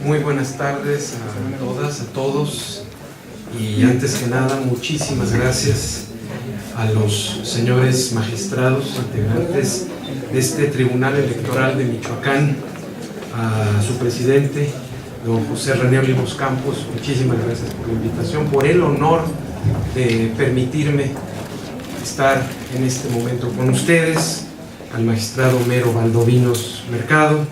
Muy buenas tardes a todas, a todos, y antes que nada muchísimas gracias a los señores magistrados integrantes de este Tribunal Electoral de Michoacán, a su presidente, don José René Olivos Campos. Muchísimas gracias por la invitación, por el honor de permitirme estar en este momento con ustedes, al magistrado Homero Valdovinos Mercado,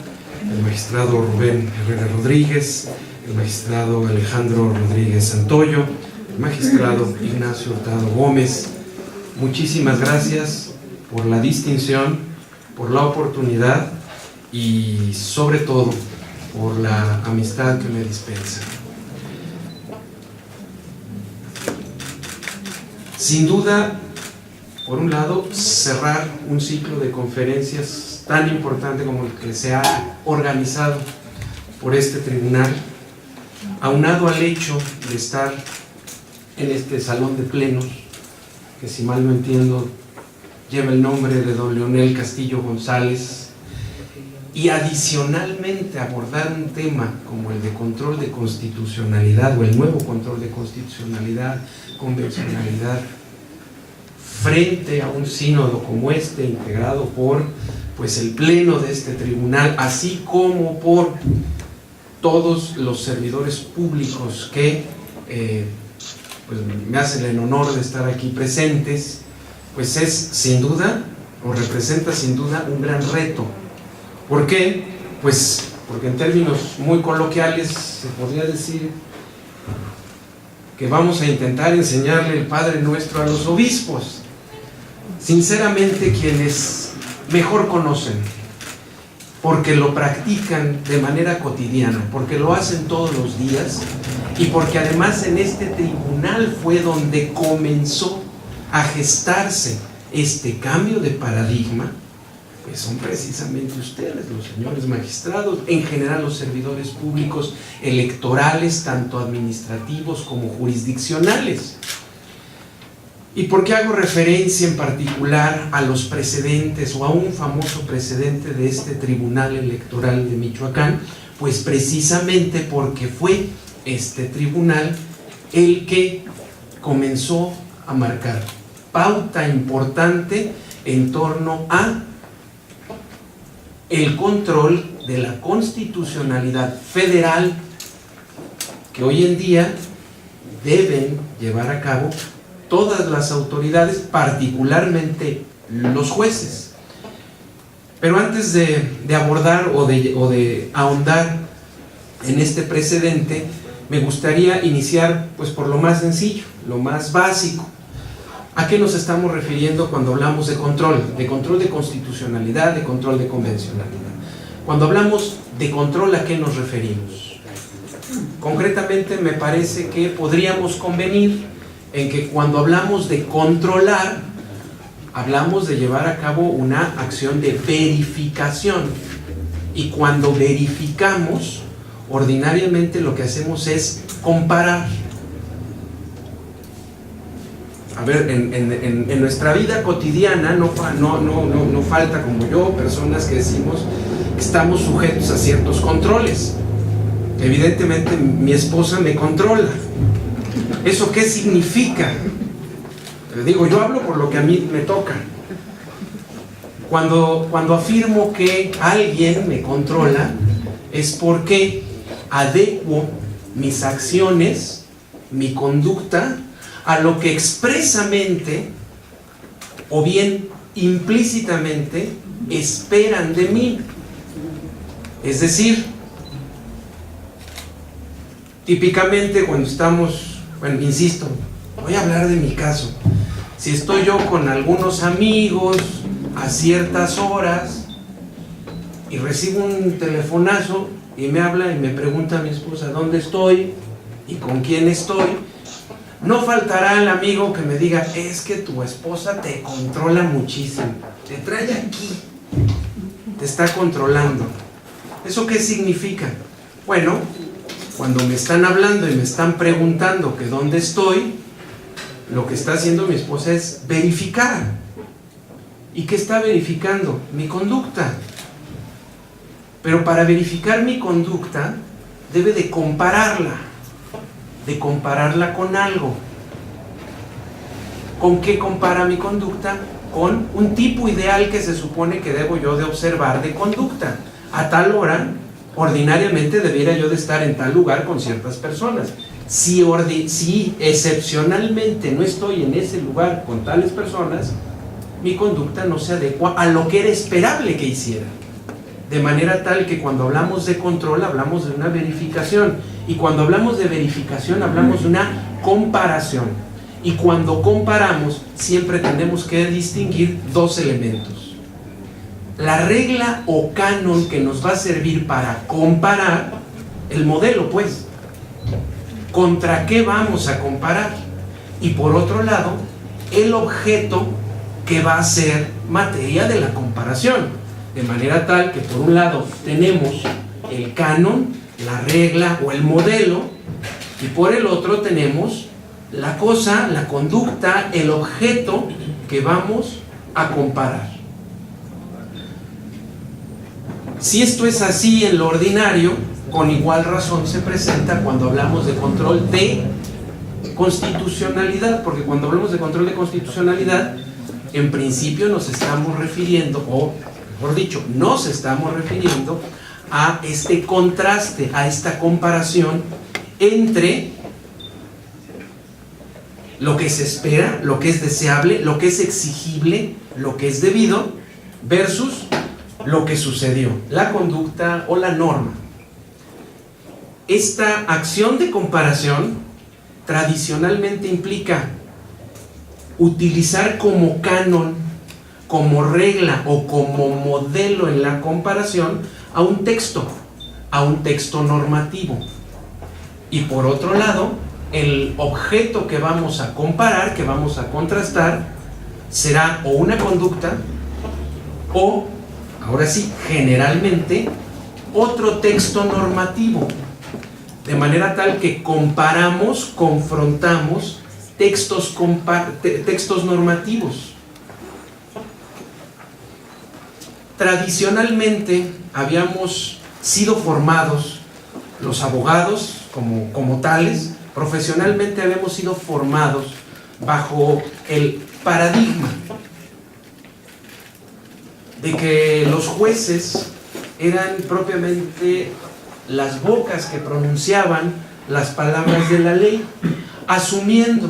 el magistrado Rubén Herrera Rodríguez, el magistrado Alejandro Rodríguez Santoyo, el magistrado Ignacio Hurtado Gómez. Muchísimas gracias por la distinción, por la oportunidad y sobre todo por la amistad que me dispensa. Sin duda, por un lado, cerrar un ciclo de conferencias tan importante como el que se ha organizado por este tribunal, aunado al hecho de estar en este salón de plenos, que si mal no entiendo lleva el nombre de don Leonel Castillo González, y adicionalmente abordar un tema como el de control de constitucionalidad o el nuevo control de constitucionalidad, convencionalidad, frente a un sínodo como este, integrado por el pleno de este tribunal, así como por todos los servidores públicos que me hacen el honor de estar aquí presentes, pues es sin duda, o representa sin duda un gran reto. ¿Por qué? Pues porque en términos muy coloquiales se podría decir que vamos a intentar enseñarle el Padre Nuestro a los obispos. Sinceramente, quienes mejor conocen, porque lo practican de manera cotidiana, porque lo hacen todos los días, y porque además en este tribunal fue donde comenzó a gestarse este cambio de paradigma, pues son precisamente ustedes, los señores magistrados, en general los servidores públicos electorales, tanto administrativos como jurisdiccionales. ¿Y por qué hago referencia en particular a los precedentes o a un famoso precedente de este Tribunal Electoral de Michoacán? Pues precisamente porque fue este tribunal el que comenzó a marcar pauta importante en torno a el control de la constitucionalidad federal que hoy en día deben llevar a cabo todas las autoridades, particularmente los jueces. Pero antes de abordar o de ahondar en este precedente, me gustaría iniciar por lo más sencillo, lo más básico. ¿A qué nos estamos refiriendo cuando hablamos de control de constitucionalidad, de control de convencionalidad? Cuando hablamos de control, ¿a qué nos referimos? Concretamente, me parece que podríamos convenir en que cuando hablamos de controlar, hablamos de llevar a cabo una acción de verificación. Y cuando verificamos, ordinariamente lo que hacemos es comparar. A ver, en nuestra vida cotidiana no falta, como yo, personas que decimos que estamos sujetos a ciertos controles. Evidentemente mi esposa me controla. ¿Eso qué significa? Digo, yo hablo por lo que a mí me toca. Cuando afirmo que alguien me controla, es porque adecuo mis acciones, mi conducta, a lo que expresamente o bien implícitamente esperan de mí. Es decir, típicamente cuando estamos, insisto, voy a hablar de mi caso. Si estoy yo con algunos amigos a ciertas horas y recibo un telefonazo y me habla y me pregunta a mi esposa dónde estoy y con quién estoy, no faltará el amigo que me diga: es que tu esposa te controla muchísimo, te trae aquí, te está controlando. ¿Eso qué significa? Bueno, cuando me están hablando y me están preguntando que dónde estoy, lo que está haciendo mi esposa es verificar. ¿Y qué está verificando? Mi conducta. Pero para verificar mi conducta, debe de compararla con algo. ¿Con qué compara mi conducta? Con un tipo ideal que se supone que debo yo de observar de conducta. A tal hora, ordinariamente debiera yo de estar en tal lugar con ciertas personas. Si excepcionalmente no estoy en ese lugar con tales personas, mi conducta no se adecua a lo que era esperable que hiciera. De manera tal que cuando hablamos de control, hablamos de una verificación. Y cuando hablamos de verificación, hablamos de una comparación. Y cuando comparamos, siempre tenemos que distinguir dos elementos. La regla o canon que nos va a servir para comparar, el modelo pues, ¿contra qué vamos a comparar? Y por otro lado, el objeto que va a ser materia de la comparación. De manera tal que por un lado tenemos el canon, la regla o el modelo, y por el otro tenemos la cosa, la conducta, el objeto que vamos a comparar. Si esto es así en lo ordinario, con igual razón se presenta cuando hablamos de control de constitucionalidad, porque cuando hablamos de control de constitucionalidad, en principio nos estamos refiriendo, o mejor dicho, nos estamos refiriendo a este contraste, a esta comparación entre lo que se espera, lo que es deseable, lo que es exigible, lo que es debido, versus lo que sucedió, la conducta o la norma. Esta acción de comparación tradicionalmente implica utilizar como canon, como regla o como modelo en la comparación a un texto normativo. Y por otro lado, el objeto que vamos a comparar, que vamos a contrastar, será o una conducta o, ahora sí, generalmente, otro texto normativo. De manera tal que comparamos, confrontamos textos normativos. Tradicionalmente habíamos sido formados, los abogados como tales, profesionalmente habíamos sido formados bajo el paradigma de que los jueces eran propiamente las bocas que pronunciaban las palabras de la ley, asumiendo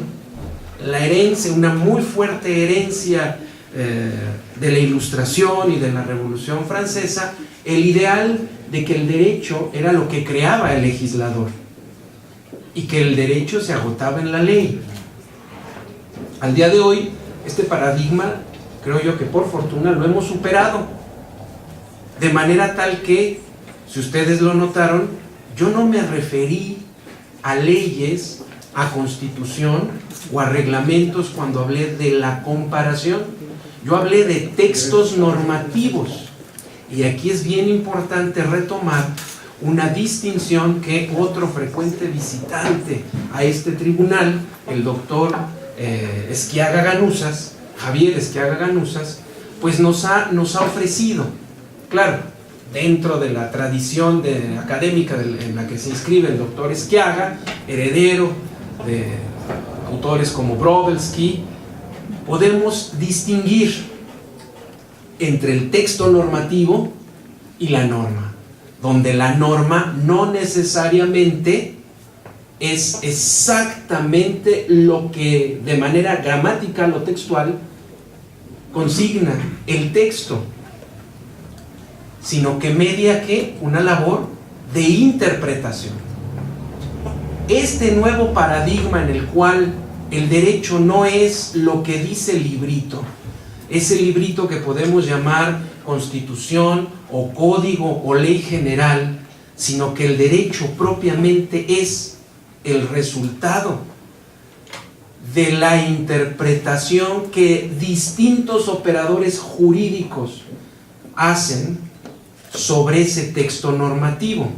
la herencia, una muy fuerte herencia de la Ilustración y de la Revolución Francesa, el ideal de que el derecho era lo que creaba el legislador y que el derecho se agotaba en la ley. Al día de hoy, este paradigma, creo yo que por fortuna lo hemos superado, de manera tal que, si ustedes lo notaron, yo no me referí a leyes, a constitución o a reglamentos cuando hablé de la comparación. Yo hablé de textos normativos. Y aquí es bien importante retomar una distinción que otro frecuente visitante a este tribunal, el doctor Esquiaga Ganuzas, Javier Esquiaga Ganuzas, pues nos ha ofrecido. Claro, dentro de la tradición académica en la que se inscribe el doctor Esquiaga, heredero de autores como Brodelsky, podemos distinguir entre el texto normativo y la norma, donde la norma no necesariamente es exactamente lo que de manera gramatical o textual consigna el texto, sino que media una labor de interpretación. Este nuevo paradigma en el cual el derecho no es lo que dice el librito, ese librito que podemos llamar constitución o código o ley general, sino que el derecho propiamente es el resultado de la interpretación que distintos operadores jurídicos hacen sobre ese texto normativo.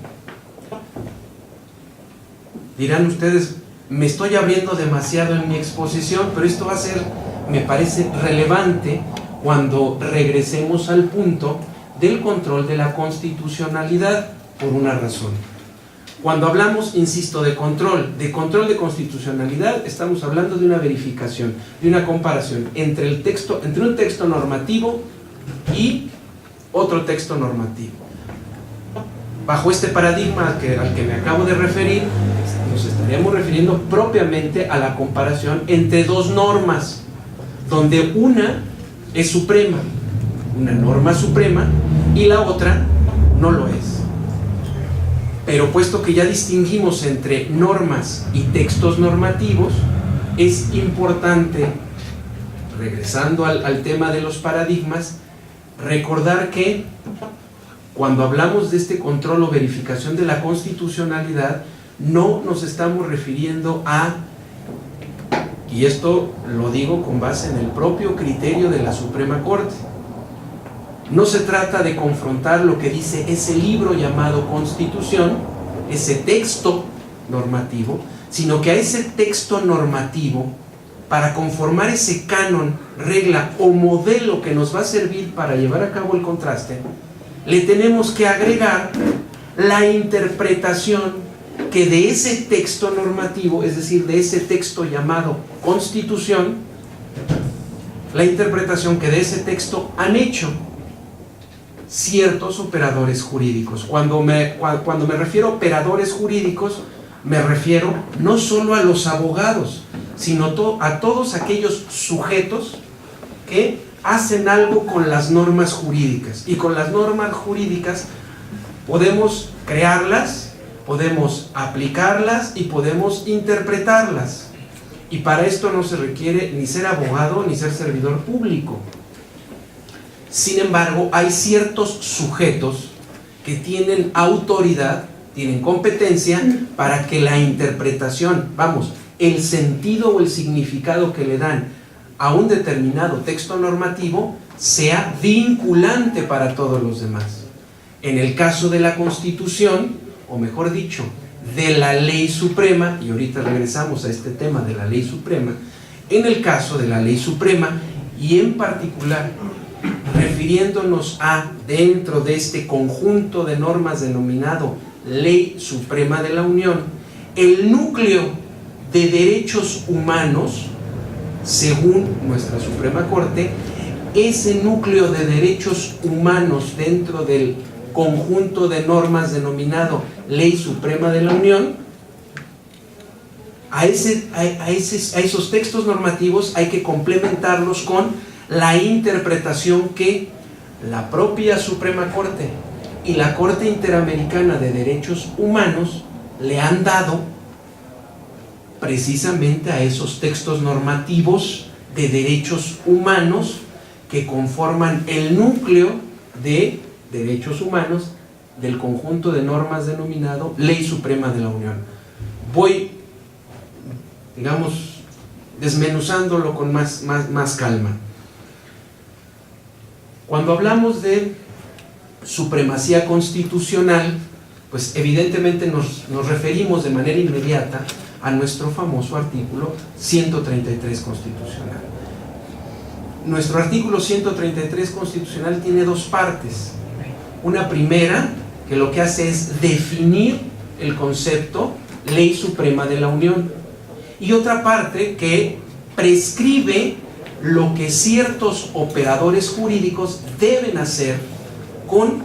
Dirán ustedes, me estoy abriendo demasiado en mi exposición, pero esto va a ser, me parece, relevante cuando regresemos al punto del control de la constitucionalidad, por una razón. Cuando hablamos, insisto, de control de constitucionalidad, estamos hablando de una verificación, de una comparación entre un texto normativo y otro texto normativo. Bajo este paradigma al que me acabo de referir, nos estaríamos refiriendo propiamente a la comparación entre dos normas, donde una es suprema, una norma suprema, y la otra no lo es. Pero puesto que ya distinguimos entre normas y textos normativos, es importante, regresando al tema de los paradigmas, recordar que cuando hablamos de este control o verificación de la constitucionalidad, no nos estamos refiriendo a, y esto lo digo con base en el propio criterio de la Suprema Corte, no se trata de confrontar lo que dice ese libro llamado Constitución, ese texto normativo, sino que a ese texto normativo, para conformar ese canon, regla o modelo que nos va a servir para llevar a cabo el contraste, le tenemos que agregar la interpretación que de ese texto normativo, es decir, de ese texto llamado Constitución, la interpretación que de ese texto han hecho ciertos operadores jurídicos. Cuando me refiero a operadores jurídicos, me refiero no solo a los abogados, sino a todos aquellos sujetos que hacen algo con las normas jurídicas. Y con las normas jurídicas podemos crearlas, podemos aplicarlas y podemos interpretarlas. Y para esto no se requiere ni ser abogado ni ser servidor público. Sin embargo, hay ciertos sujetos que tienen autoridad, tienen competencia para que la interpretación, el sentido o el significado que le dan a un determinado texto normativo sea vinculante para todos los demás. En el caso de la Constitución, o mejor dicho, de la Ley Suprema, y ahorita regresamos a este tema de la Ley Suprema, en el caso de la Ley Suprema, y en particular refiriéndonos a dentro de este conjunto de normas denominado Ley Suprema de la Unión, el núcleo de derechos humanos, según nuestra Suprema Corte, ese núcleo de derechos humanos dentro del conjunto de normas denominado Ley Suprema de la Unión, a esos textos normativos hay que complementarlos con la interpretación que la propia Suprema Corte y la Corte Interamericana de Derechos Humanos le han dado precisamente a esos textos normativos de derechos humanos que conforman el núcleo de derechos humanos del conjunto de normas denominado Ley Suprema de la Unión. Voy, desmenuzándolo con más calma. Cuando hablamos de supremacía constitucional, pues evidentemente nos referimos de manera inmediata a nuestro famoso artículo 133 constitucional. Nuestro artículo 133 constitucional tiene dos partes. Una primera, que lo que hace es definir el concepto Ley Suprema de la Unión, y otra parte que prescribe lo que ciertos operadores jurídicos deben hacer con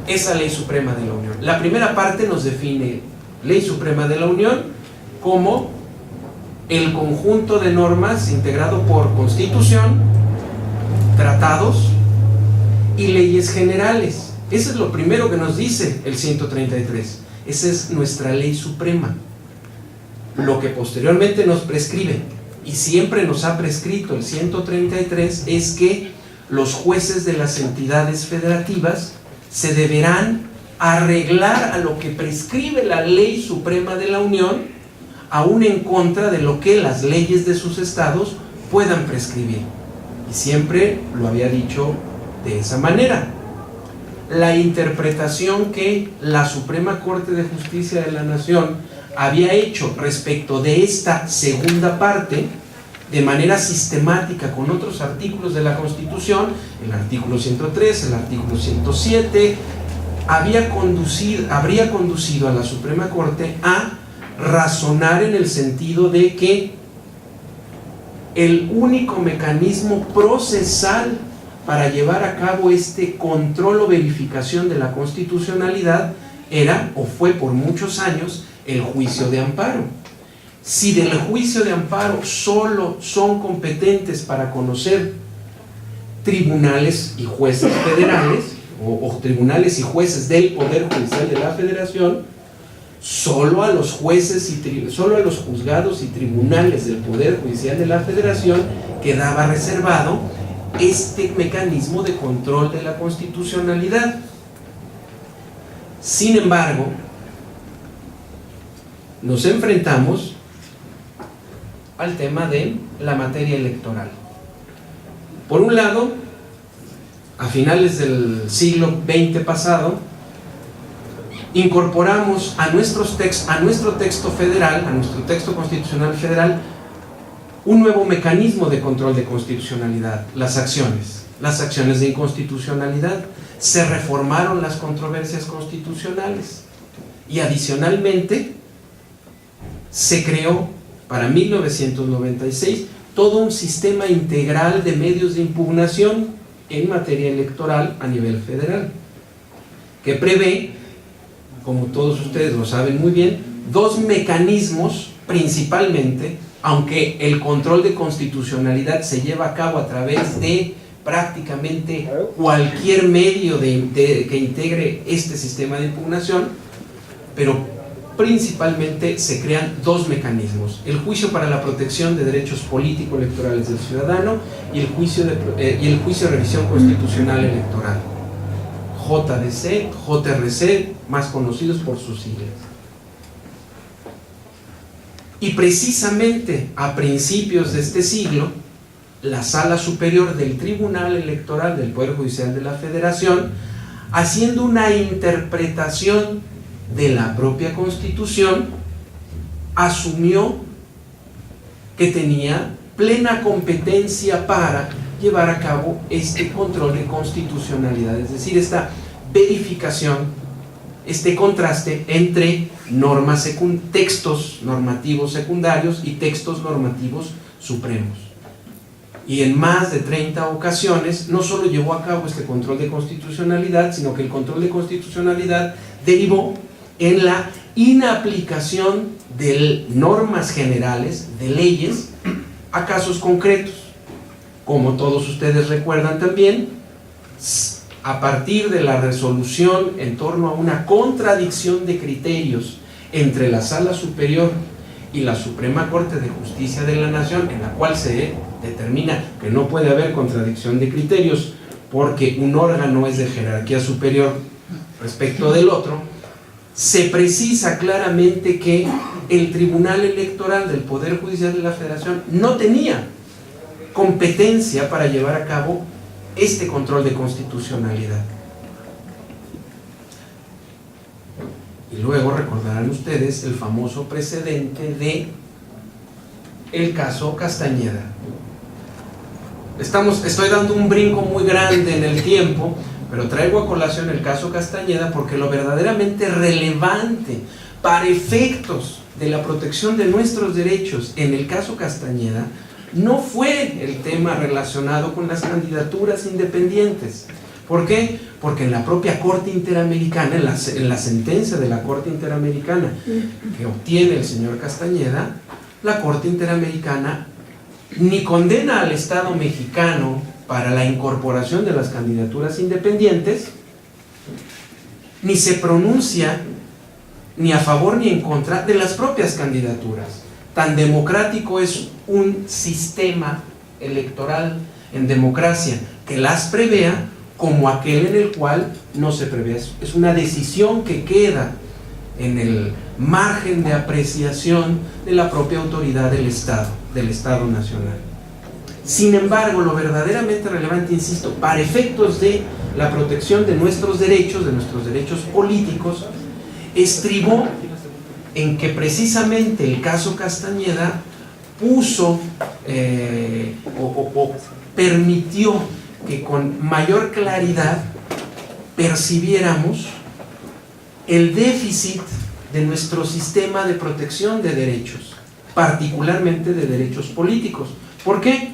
esa Ley Suprema de la Unión. La primera parte nos define Ley Suprema de la Unión como el conjunto de normas integrado por Constitución, tratados y leyes generales. Eso es lo primero que nos dice el 133. Esa es nuestra Ley Suprema. Lo que posteriormente nos prescribe, y siempre nos ha prescrito el 133, es que los jueces de las entidades federativas se deberán arreglar a lo que prescribe la Ley Suprema de la Unión, aún en contra de lo que las leyes de sus estados puedan prescribir. Y siempre lo había dicho de esa manera. la interpretación que la Suprema Corte de Justicia de la Nación había hecho respecto de esta segunda parte, de manera sistemática con otros artículos de la Constitución, el artículo 103, el artículo 107, habría conducido a la Suprema Corte a razonar en el sentido de que el único mecanismo procesal para llevar a cabo este control o verificación de la constitucionalidad era, o fue por muchos años, el juicio de amparo. Si del juicio de amparo solo son competentes para conocer tribunales y jueces federales, o tribunales y jueces del Poder Judicial de la Federación, solo a los jueces solo a los juzgados y tribunales del Poder Judicial de la Federación quedaba reservado este mecanismo de control de la constitucionalidad. Sin embargo, nos enfrentamos al tema de la materia electoral. Por un lado, a finales del siglo XX pasado, incorporamos a nuestro texto federal, a nuestro texto constitucional federal, un nuevo mecanismo de control de constitucionalidad: las acciones de inconstitucionalidad. Se reformaron las controversias constitucionales y adicionalmente se creó para 1996 todo un sistema integral de medios de impugnación en materia electoral a nivel federal, que prevé, como todos ustedes lo saben muy bien, dos mecanismos principalmente, aunque el control de constitucionalidad se lleva a cabo a través de prácticamente cualquier medio que integre este sistema de impugnación, pero principalmente se crean dos mecanismos: el juicio para la protección de derechos político-electorales del ciudadano y el juicio de revisión constitucional electoral, JDC, JRC, más conocidos por sus siglas. Y precisamente a principios de este siglo, la Sala Superior del Tribunal Electoral del Poder Judicial de la Federación, haciendo una interpretación de la propia Constitución, asumió que tenía plena competencia para llevar a cabo este control de constitucionalidad, es decir, esta verificación, este contraste entre textos normativos secundarios y textos normativos supremos. Y en más de 30 ocasiones no solo llevó a cabo este control de constitucionalidad, sino que el control de constitucionalidad derivó en la inaplicación de normas generales, de leyes, a casos concretos. Como todos ustedes recuerdan también, a partir de la resolución en torno a una contradicción de criterios entre la Sala Superior y la Suprema Corte de Justicia de la Nación, en la cual se determina que no puede haber contradicción de criterios porque un órgano es de jerarquía superior respecto del otro, se precisa claramente que el Tribunal Electoral del Poder Judicial de la Federación no tenía competencia para llevar a cabo este control de constitucionalidad. Y luego recordarán ustedes el famoso precedente de el caso Castañeda. Estoy dando un brinco muy grande en el tiempo, pero traigo a colación el caso Castañeda porque lo verdaderamente relevante para efectos de la protección de nuestros derechos en el caso Castañeda no fue el tema relacionado con las candidaturas independientes. ¿Por qué? Porque en la propia Corte Interamericana, en la sentencia de la Corte Interamericana que obtiene el señor Castañeda, la Corte Interamericana ni condena al Estado mexicano para la incorporación de las candidaturas independientes, ni se pronuncia ni a favor ni en contra de las propias candidaturas. Tan democrático es un sistema electoral en democracia que las prevea como aquel en el cual no se prevé. Es una decisión que queda en el margen de apreciación de la propia autoridad del Estado nacional. Sin embargo, lo verdaderamente relevante, insisto, para efectos de la protección de nuestros derechos políticos, estribó en que precisamente el caso Castañeda puso o permitió que con mayor claridad percibiéramos el déficit de nuestro sistema de protección de derechos, particularmente de derechos políticos. ¿Por qué?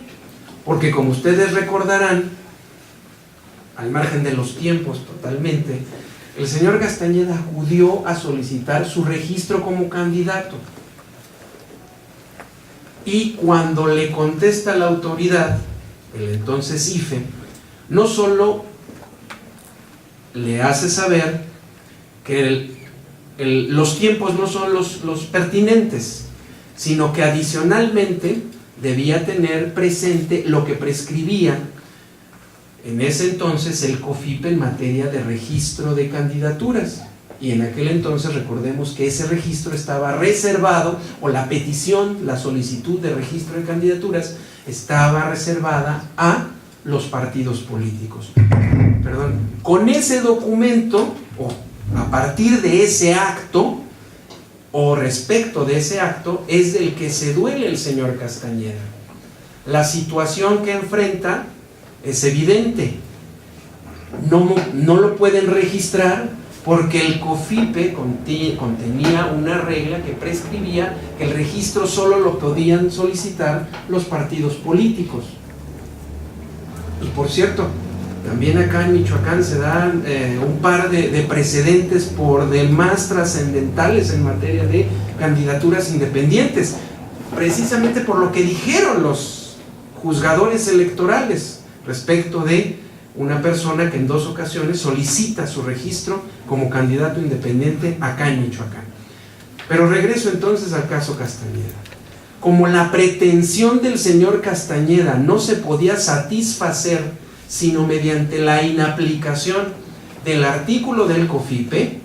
Porque, como ustedes recordarán, al margen de los tiempos totalmente, el señor Castañeda acudió a solicitar su registro como candidato. Y cuando le contesta la autoridad, el entonces IFE, no solo le hace saber que los tiempos no son los pertinentes, sino que adicionalmente debía tener presente lo que prescribía en ese entonces el COFIPE en materia de registro de candidaturas. Y en aquel entonces recordemos que ese registro estaba reservado, o la petición, la solicitud de registro de candidaturas estaba reservada a los partidos políticos. Con ese documento, o a partir de ese acto, o respecto de ese acto, es del que se duele el señor Castañeda. La situación que enfrenta es evidente. No lo pueden registrar porque el COFIPE contenía una regla que prescribía que el registro solo lo podían solicitar los partidos políticos. Y por cierto, también acá en Michoacán se dan un par de precedentes por demás trascendentales en materia de candidaturas independientes, precisamente por lo que dijeron los juzgadores electorales respecto de una persona que en 2 ocasiones solicita su registro como candidato independiente acá en Michoacán. Pero regreso entonces al caso Castañeda. Como la pretensión del señor Castañeda no se podía satisfacer sino mediante la inaplicación del artículo del COFIPE,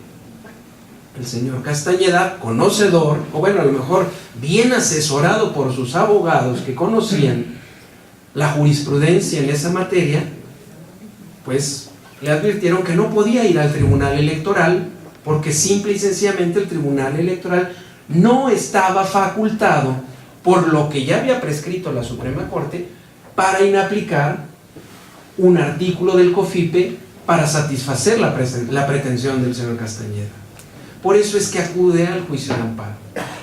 el señor Castañeda, conocedor, o bueno, a lo mejor bien asesorado por sus abogados que conocían la jurisprudencia en esa materia, pues le advirtieron que no podía ir al Tribunal Electoral porque simple y sencillamente el Tribunal Electoral no estaba facultado, por lo que ya había prescrito la Suprema Corte, para inaplicar un artículo del COFIPE para satisfacer la pretensión del señor Castañeda. Por eso es que acude al juicio de amparo.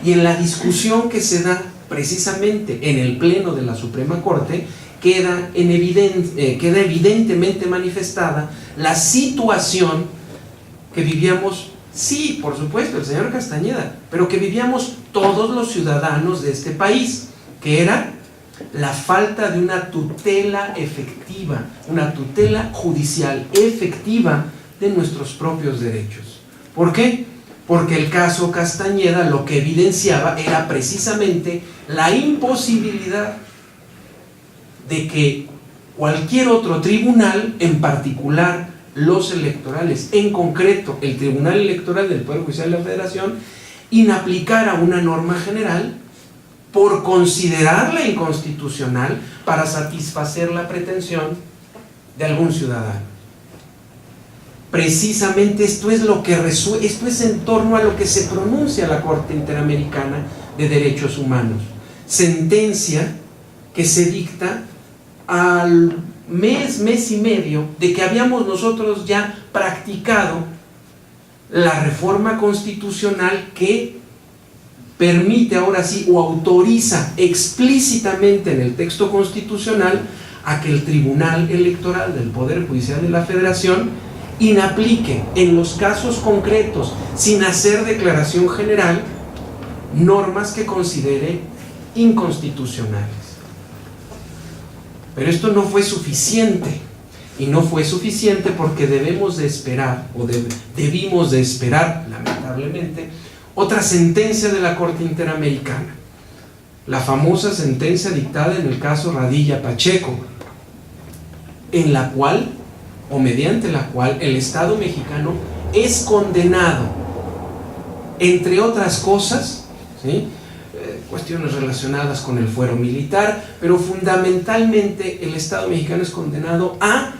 Y en la discusión que se da precisamente en el Pleno de la Suprema Corte, queda evidentemente manifestada la situación que vivíamos, sí, por supuesto, el señor Castañeda, pero que vivíamos todos los ciudadanos de este país, que era la falta de una tutela efectiva, una tutela judicial efectiva de nuestros propios derechos. ¿Por qué? Porque el caso Castañeda lo que evidenciaba era precisamente la imposibilidad de que cualquier otro tribunal, en particular los electorales, en concreto el Tribunal Electoral del Poder Judicial de la Federación, inaplicara una norma general por considerarla inconstitucional para satisfacer la pretensión de algún ciudadano. Precisamente esto es lo que esto es en torno a lo que se pronuncia la Corte Interamericana de Derechos Humanos, sentencia que se dicta al mes y medio de que habíamos nosotros ya practicado la reforma constitucional que permite ahora sí, o autoriza explícitamente en el texto constitucional a que el Tribunal Electoral del Poder Judicial de la Federación inaplique en los casos concretos, sin hacer declaración general, normas que considere inconstitucionales. Pero esto no fue suficiente, y no fue suficiente porque debemos de esperar, o debimos de esperar, lamentablemente, otra sentencia de la Corte Interamericana, la famosa sentencia dictada en el caso Radilla Pacheco, en la cual, o mediante la cual, el Estado mexicano es condenado, entre otras cosas, ¿sí?, cuestiones relacionadas con el fuero militar, pero fundamentalmente el Estado mexicano es condenado a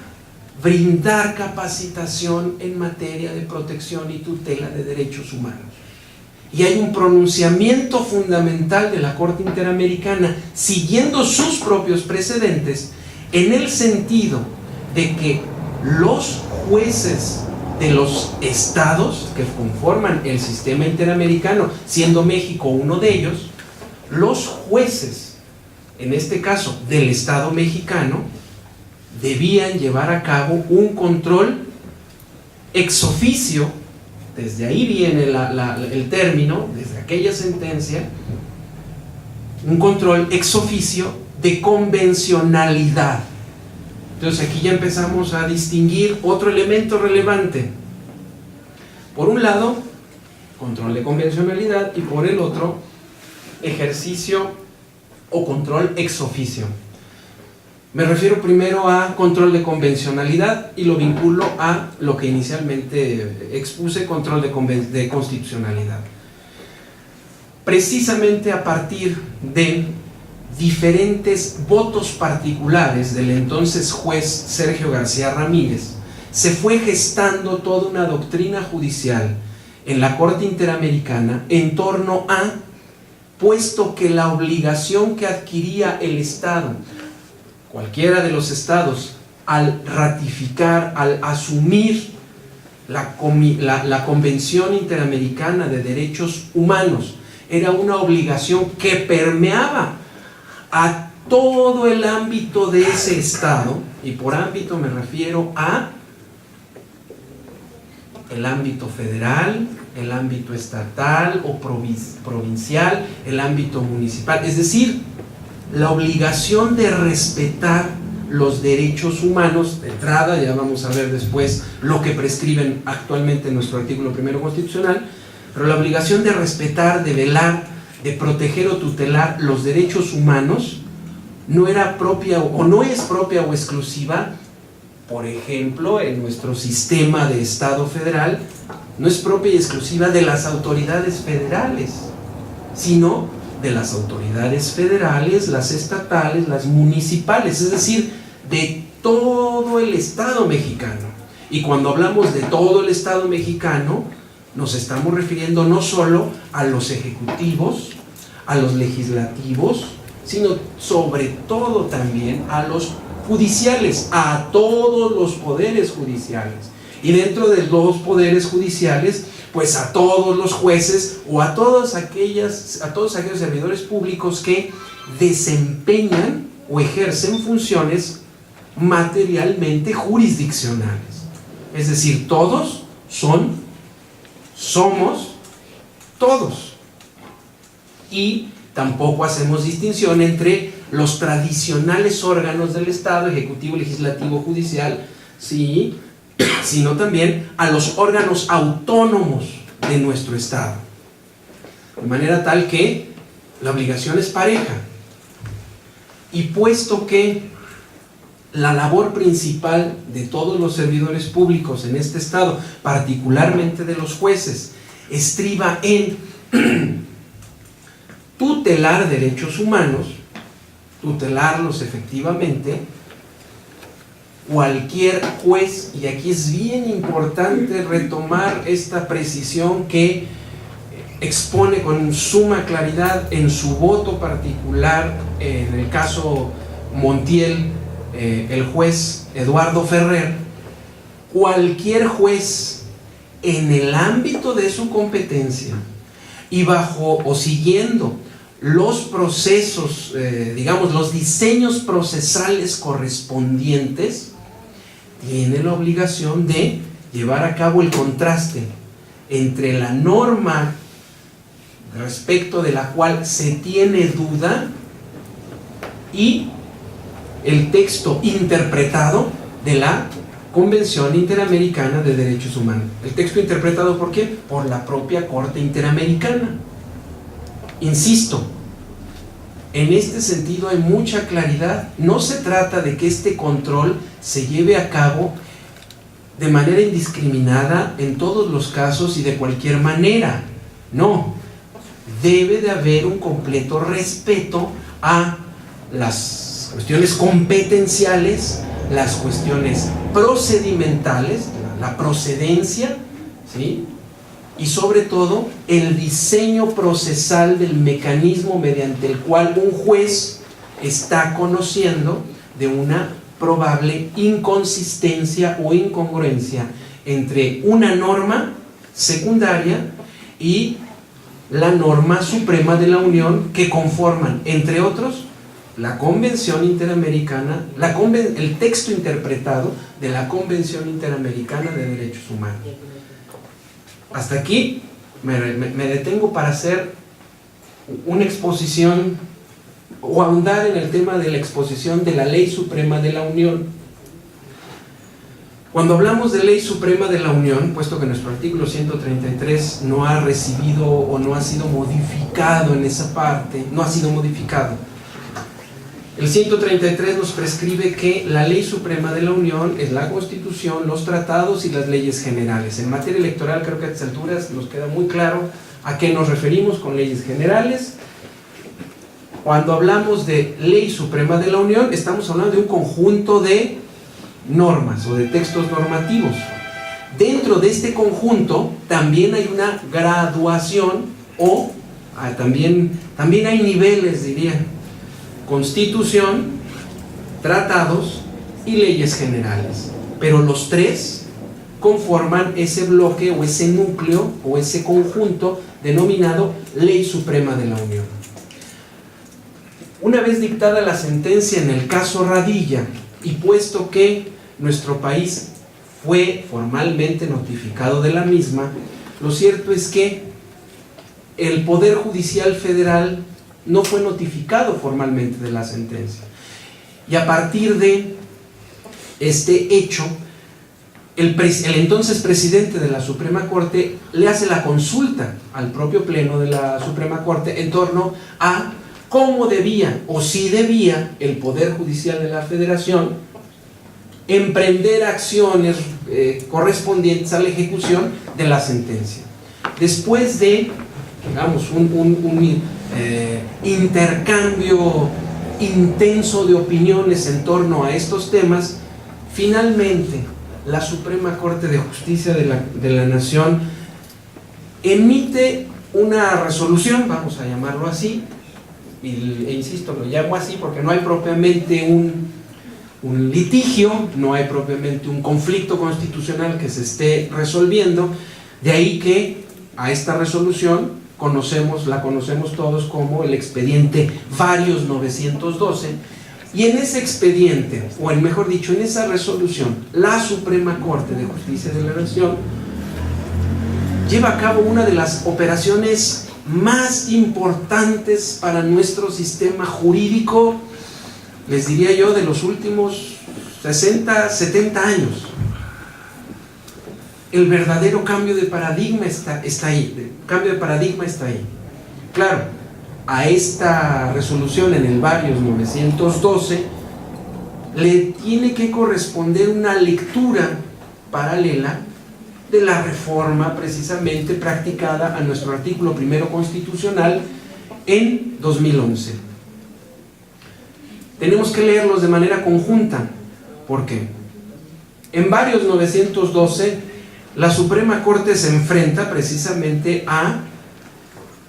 brindar capacitación en materia de protección y tutela de derechos humanos. Y hay un pronunciamiento fundamental de la Corte Interamericana, siguiendo sus propios precedentes, en el sentido de que los jueces de los estados que conforman el sistema interamericano, siendo México uno de ellos, los jueces, en este caso del Estado mexicano, debían llevar a cabo un control ex oficio. Desde ahí viene el término, desde aquella sentencia, un control ex oficio de convencionalidad. Entonces aquí ya empezamos a distinguir otro elemento relevante. Por un lado, control de convencionalidad, y por el otro, ejercicio o control ex oficio. Me refiero primero a control de convencionalidad y lo vinculo a lo que inicialmente expuse, control de constitucionalidad. Precisamente a partir de diferentes votos particulares del entonces juez Sergio García Ramírez, se fue gestando toda una doctrina judicial en la Corte Interamericana en torno a, puesto que la obligación que adquiría el Estado, cualquiera de los estados, al ratificar, al asumir la Convención Interamericana de Derechos Humanos, era una obligación que permeaba a todo el ámbito de ese estado, y por ámbito me refiero a el ámbito federal, el ámbito estatal o provincial, el ámbito municipal, es decir, la obligación de respetar los derechos humanos. De entrada, ya vamos a ver después lo que prescriben actualmente en nuestro artículo 1 constitucional, pero la obligación de respetar, de velar, de proteger o tutelar los derechos humanos no era propia o no es propia o exclusiva, por ejemplo, en nuestro sistema de Estado federal, no es propia y exclusiva de las autoridades federales, sino de las autoridades federales, las estatales, las municipales, es decir, de todo el Estado mexicano. Y cuando hablamos de todo el Estado mexicano, nos estamos refiriendo no solo a los ejecutivos, a los legislativos, sino sobre todo también a los judiciales, a todos los poderes judiciales. Y dentro de los poderes judiciales, pues a todos los jueces o a todos aquellos servidores públicos que desempeñan o ejercen funciones materialmente jurisdiccionales. Es decir, todos somos todos. Y tampoco hacemos distinción entre los tradicionales órganos del Estado, ejecutivo, legislativo, judicial, sí, sino también a los órganos autónomos de nuestro Estado. De manera tal que la obligación es pareja. Y puesto que la labor principal de todos los servidores públicos en este Estado, particularmente de los jueces, estriba en tutelar derechos humanos, tutelarlos efectivamente, cualquier juez, y aquí es bien importante retomar esta precisión que expone con suma claridad en su voto particular, en el caso Montiel, el juez Eduardo Ferrer, cualquier juez en el ámbito de su competencia y bajo o siguiendo los procesos, digamos, los diseños procesales correspondientes, tiene la obligación de llevar a cabo el contraste entre la norma respecto de la cual se tiene duda y el texto interpretado de la Convención Interamericana de Derechos Humanos. ¿El texto interpretado por qué? Por la propia Corte Interamericana. Insisto, en este sentido hay mucha claridad. No se trata de que este control se lleve a cabo de manera indiscriminada en todos los casos y de cualquier manera. No, debe de haber un completo respeto a las cuestiones competenciales, las cuestiones procedimentales, la procedencia, ¿sí? Y sobre todo el diseño procesal del mecanismo mediante el cual un juez está conociendo de una probable inconsistencia o incongruencia entre una norma secundaria y la norma suprema de la Unión, que conforman, entre otros, la Convención Interamericana, el texto interpretado de la Convención Interamericana de Derechos Humanos. Hasta aquí me detengo para hacer una exposición o ahondar en el tema de la exposición de la Ley Suprema de la Unión. Cuando hablamos de Ley Suprema de la Unión, puesto que nuestro artículo 133 no ha recibido o no ha sido modificado en esa parte, no ha sido modificado, el 133 nos prescribe que la Ley Suprema de la Unión es la Constitución, los tratados y las leyes generales. En materia electoral creo que a estas alturas nos queda muy claro a qué nos referimos con leyes generales. Cuando hablamos de Ley Suprema de la Unión, estamos hablando de un conjunto de normas o de textos normativos. Dentro de este conjunto también hay una graduación o también hay niveles, diría. Constitución, tratados y leyes generales. Pero los tres conforman ese bloque o ese núcleo o ese conjunto denominado Ley Suprema de la Unión. Una vez dictada la sentencia en el caso Radilla y puesto que nuestro país fue formalmente notificado de la misma, lo cierto es que el Poder Judicial Federal no fue notificado formalmente de la sentencia. Y a partir de este hecho, el entonces presidente de la Suprema Corte le hace la consulta al propio Pleno de la Suprema Corte en torno a cómo debía o si debía el Poder Judicial de la Federación emprender acciones correspondientes a la ejecución de la sentencia. Después de, digamos, un intercambio intenso de opiniones en torno a estos temas, finalmente la Suprema Corte de Justicia de la Nación emite una resolución, vamos a llamarlo así, e insisto, lo llamo así porque no hay propiamente un litigio, no hay propiamente un conflicto constitucional que se esté resolviendo, de ahí que a esta resolución la conocemos todos como el expediente Varios 912, y en ese expediente, o mejor dicho, en esa resolución, la Suprema Corte de Justicia de la Nación lleva a cabo una de las operaciones más importantes para nuestro sistema jurídico, les diría yo, de los últimos 60, 70 años. El verdadero cambio de paradigma está ahí. El cambio de paradigma está ahí. Claro, a esta resolución en el Varios 912 le tiene que corresponder una lectura paralela de la reforma precisamente practicada a nuestro artículo primero constitucional en 2011. Tenemos que leerlos de manera conjunta. ¿Por qué? En Varios 912 la Suprema Corte se enfrenta precisamente a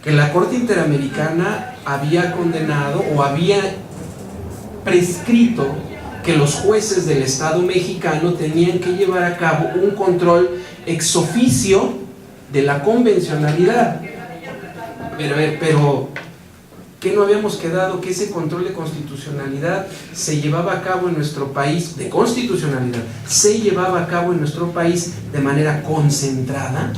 que la Corte Interamericana había condenado o había prescrito que los jueces del Estado mexicano tenían que llevar a cabo un control ex oficio de la convencionalidad. Pero ¿qué no habíamos quedado? Que ese control de constitucionalidad se llevaba a cabo en nuestro país, de constitucionalidad, se llevaba a cabo en nuestro país de manera concentrada.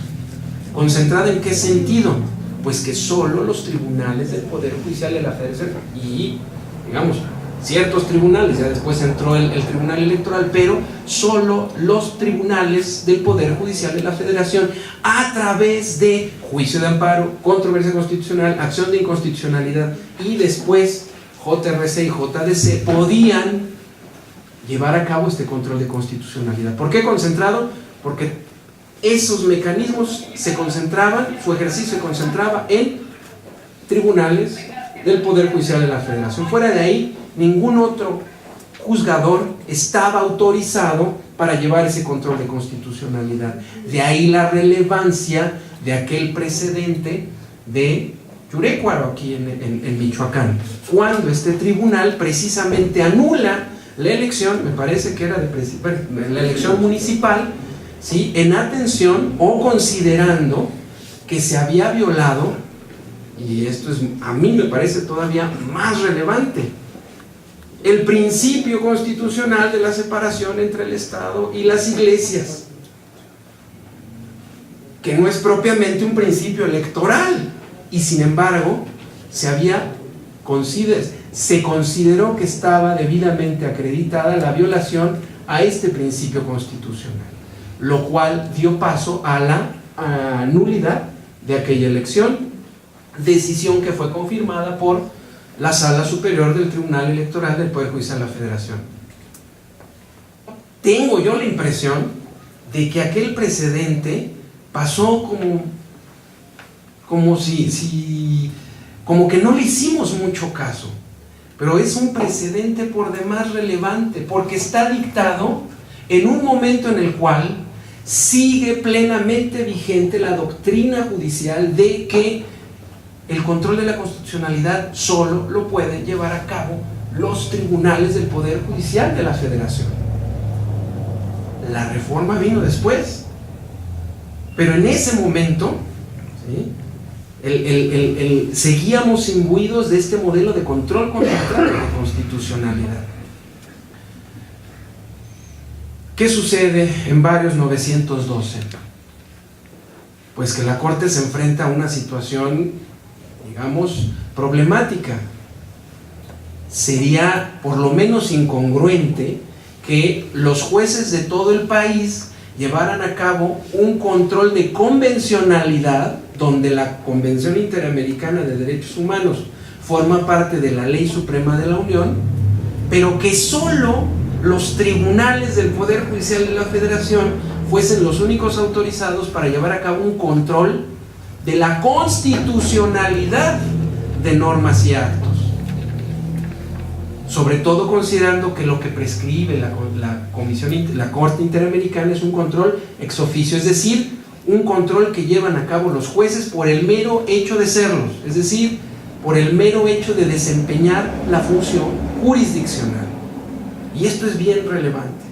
¿Concentrada en qué sentido? Pues que solo los tribunales del Poder Judicial de la Federación y, digamos, ciertos tribunales, ya después entró el Tribunal Electoral, pero solo los tribunales del Poder Judicial de la Federación, a través de juicio de amparo, controversia constitucional, acción de inconstitucionalidad y después JRC y JDC, podían llevar a cabo este control de constitucionalidad. ¿Por qué concentrado? Porque esos mecanismos se concentraban, su ejercicio se concentraba en tribunales del Poder Judicial de la Federación. Fuera de ahí, ningún otro juzgador estaba autorizado para llevar ese control de constitucionalidad. De ahí la relevancia de aquel precedente de Yurecuaro aquí en Michoacán, cuando este tribunal precisamente anula la elección, me parece que era la elección municipal, ¿sí?, en atención o considerando que se había violado, y esto a mí me parece todavía más relevante, el principio constitucional de la separación entre el Estado y las iglesias, que no es propiamente un principio electoral, y sin embargo se consideró que estaba debidamente acreditada la violación a este principio constitucional, lo cual dio paso a la nulidad de aquella elección, decisión que fue confirmada por la Sala Superior del Tribunal Electoral del Poder Judicial de la Federación. Tengo yo la impresión de que aquel precedente pasó como que no le hicimos mucho caso, pero es un precedente por demás relevante, porque está dictado en un momento en el cual sigue plenamente vigente la doctrina judicial de que el control de la constitucionalidad solo lo pueden llevar a cabo los tribunales del Poder Judicial de la Federación. La reforma vino después, pero en ese momento, ¿sí?, seguíamos imbuidos de este modelo de control concentrado de constitucionalidad. ¿Qué sucede en varios 912? Pues que la Corte se enfrenta a una situación, digamos, problemática. Sería por lo menos incongruente que los jueces de todo el país llevaran a cabo un control de convencionalidad, donde la Convención Interamericana de Derechos Humanos forma parte de la Ley Suprema de la Unión, pero que solo los tribunales del Poder Judicial de la Federación fuesen los únicos autorizados para llevar a cabo un control de la constitucionalidad de normas y actos, sobre todo considerando que lo que prescribe la Corte Interamericana es un control ex officio, es decir, un control que llevan a cabo los jueces por el mero hecho de serlos, es decir, por el mero hecho de desempeñar la función jurisdiccional. Y esto es bien relevante.